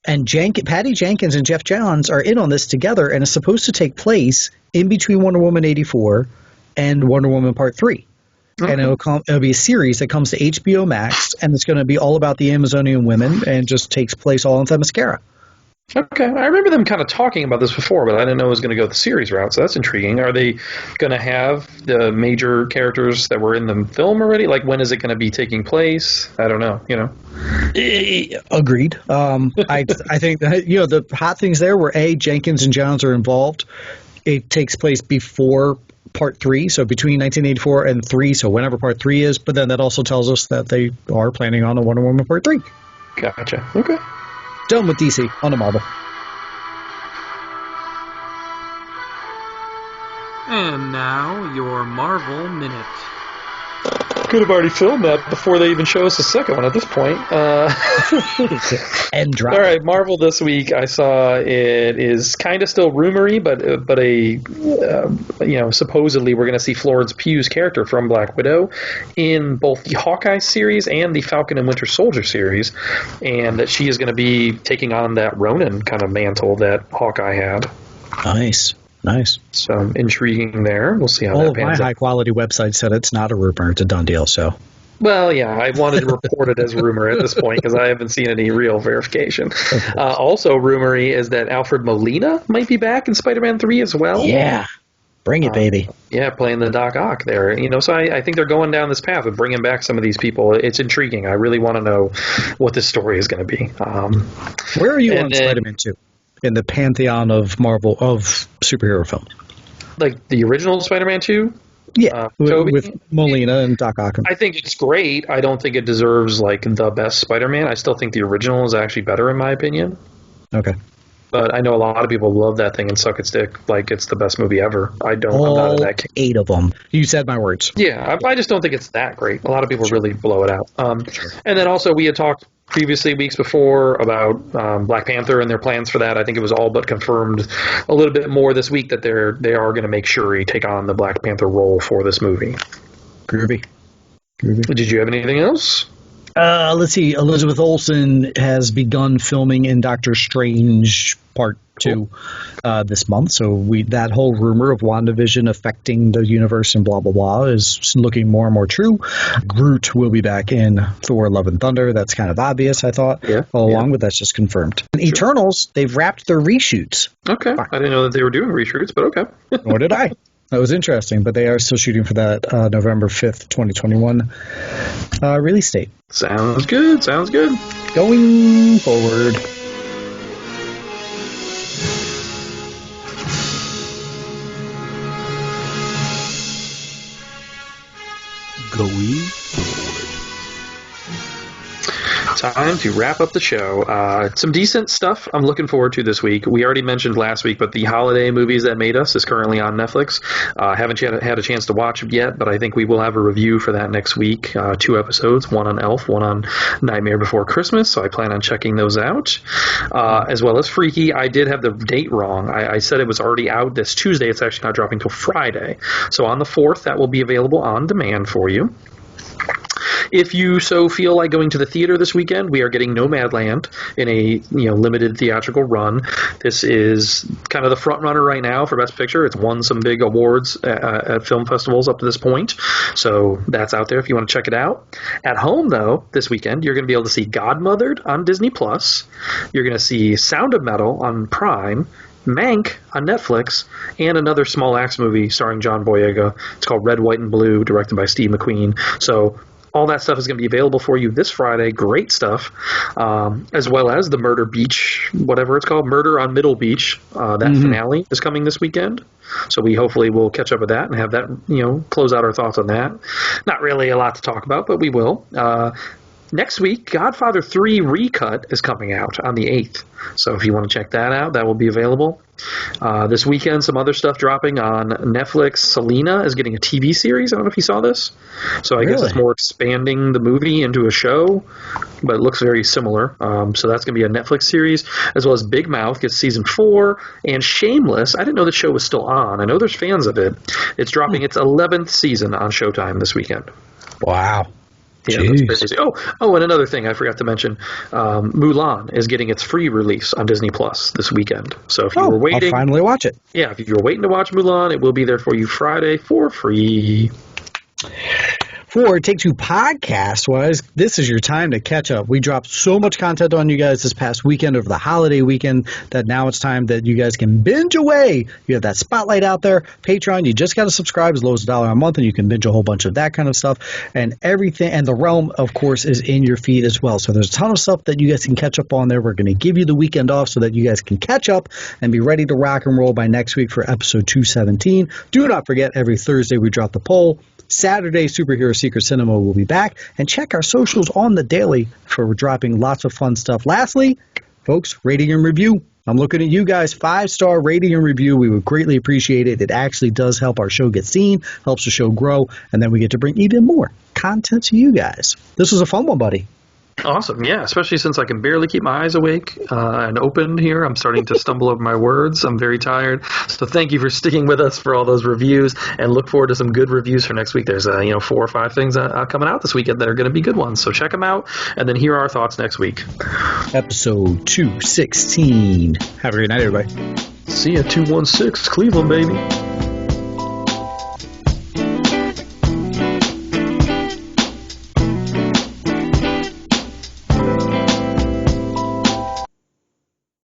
And Patty Jenkins and Jeff Johns are in on this together, and it's supposed to take place in between Wonder Woman 84 and Wonder Woman Part 3. Okay. And it'll be a series that comes to HBO Max, and it's going to be all about the Amazonian women and just takes place all in Themyscira. Okay. I remember them kind of talking about this before, but I didn't know it was going to go the series route, so that's intriguing. Are they going to have the major characters that were in the film already? Like, when is it going to be taking place? I don't know, you know. Agreed. I think that, the hot things there were, Jenkins and Johns are involved. It takes place before Part 3, so between 1984 and 3, so whenever Part 3 is, but then that also tells us that they are planning on a Wonder Woman Part 3. Gotcha. Okay. Done with DC. On to Marvel. And now, your Marvel Minute. Could have already filmed that before they even show us the second one at this point. And drop. All right, Marvel this week. I saw it is kind of still rumory, but supposedly we're going to see Florence Pugh's character from Black Widow in both the Hawkeye series and the Falcon and Winter Soldier series, and that she is going to be taking on that Ronin kind of mantle that Hawkeye had. Nice. So intriguing there. We'll see how that pans out. All of my high-quality websites said it's not a rumor. It's a done deal, so. Well, yeah, I wanted to report it as rumor at this point because I haven't seen any real verification. Also, rumory is that Alfred Molina might be back in Spider-Man 3 as well. Yeah. Bring it, baby. Yeah, playing the Doc Ock there. So I think they're going down this path of bringing back some of these people. It's intriguing. I really want to know what this story is going to be. Where are you on Spider-Man 2? In the pantheon of Marvel of superhero films, like the original Spider-Man 2, with Molina and Doc Ock. I think it's great. I don't think it deserves like the best Spider-Man. I still think the original is actually better in my opinion. Okay, but I know a lot of people love that thing and suck its dick like it's the best movie ever. I'm not in that case. 8 of them. You said my words. Yeah, I just don't think it's that great. A lot of people really blow it out. And then also we had talked previously, weeks before, about Black Panther and their plans for that. I think it was all but confirmed a little bit more this week that they are going to make Shuri take on the Black Panther role for this movie. Groovy. Did you have anything else? Let's see. Elizabeth Olsen has begun filming in Doctor Strange Part 2 this month. So that whole rumor of WandaVision affecting the universe and blah, blah, blah is looking more and more true. Groot will be back in Thor Love and Thunder. That's kind of obvious, I thought, all along, but that's just confirmed. And Eternals, they've wrapped their reshoots. Okay. I didn't know that they were doing reshoots, but okay. Nor did I. That was interesting, but they are still shooting for that November 5th, 2021 release date. Sounds good. Going forward. Time to wrap up the show. Some decent stuff I'm looking forward to this week. We already mentioned last week, but the holiday movies that made us is currently on Netflix. Haven't yet had a chance to watch it yet, but I think we will have a review for that next week. 2 episodes, one on Elf, one on Nightmare Before Christmas, so I plan on checking those out. As well as Freaky. I did have the date wrong. I said it was already out this Tuesday. It's actually not dropping till Friday. So on the 4th, that will be available on demand for you. If you so feel like going to the theater this weekend, we are getting Nomadland in a limited theatrical run. This is kind of the front runner right now for Best Picture. It's won some big awards at film festivals up to this point, so that's out there if you want to check it out. At home, though, this weekend, you're going to be able to see Godmothered on Disney+. You're going to see Sound of Metal on Prime, Mank on Netflix, and another small acts movie starring John Boyega. It's called Red, White, and Blue, directed by Steve McQueen. So all that stuff is going to be available for you this Friday. Great stuff. As well as the Murder Beach, whatever it's called, Murder on Middle Beach. That finale is coming this weekend. So we hopefully will catch up with that and have that, close out our thoughts on that. Not really a lot to talk about, but we will. Next week, Godfather 3 Recut is coming out on the 8th. So if you want to check that out, that will be available. This weekend, some other stuff dropping on Netflix. Selena is getting a TV series. I don't know if you saw this. So I guess it's more expanding the movie into a show, but it looks very similar. So that's going to be a Netflix series, as well as Big Mouth gets season 4, and Shameless. I didn't know the show was still on. I know there's fans of it. It's dropping its 11th season on Showtime this weekend. Wow. Yeah, that's crazy. Oh, and another thing I forgot to mention, Mulan is getting its free release on Disney Plus this weekend. So if you were waiting, I'll finally watch it. Yeah, if you were waiting to watch Mulan, it will be there for you Friday for free. For Take Two podcast-wise, this is your time to catch up. We dropped so much content on you guys this past weekend over the holiday weekend that now it's time that you guys can binge away. You have that spotlight out there. Patreon, you just got to subscribe as low as $1 a month, and you can binge a whole bunch of that kind of stuff. And everything, and the Realm, of course, is in your feed as well. So there's a ton of stuff that you guys can catch up on there. We're going to give you the weekend off so that you guys can catch up and be ready to rock and roll by next week for episode 217. Do not forget, every Thursday we drop the poll. Saturday, Superhero Secret Cinema will be back. And check our socials on the daily for dropping lots of fun stuff. Lastly, folks, rating and review. I'm looking at you guys. 5-star rating and review. We would greatly appreciate it. It actually does help our show get seen, helps the show grow, and then we get to bring even more content to you guys. This was a fun one, buddy. Awesome, yeah, especially since I can barely keep my eyes awake and open here. I'm starting to stumble over my words. I'm very tired. So thank you for sticking with us for all those reviews, and look forward to some good reviews for next week. There's 4 or 5 things coming out this weekend that are going to be good ones. So check them out, and then hear our thoughts next week. Episode 216. Have a great night, everybody. See ya, 216, Cleveland, baby.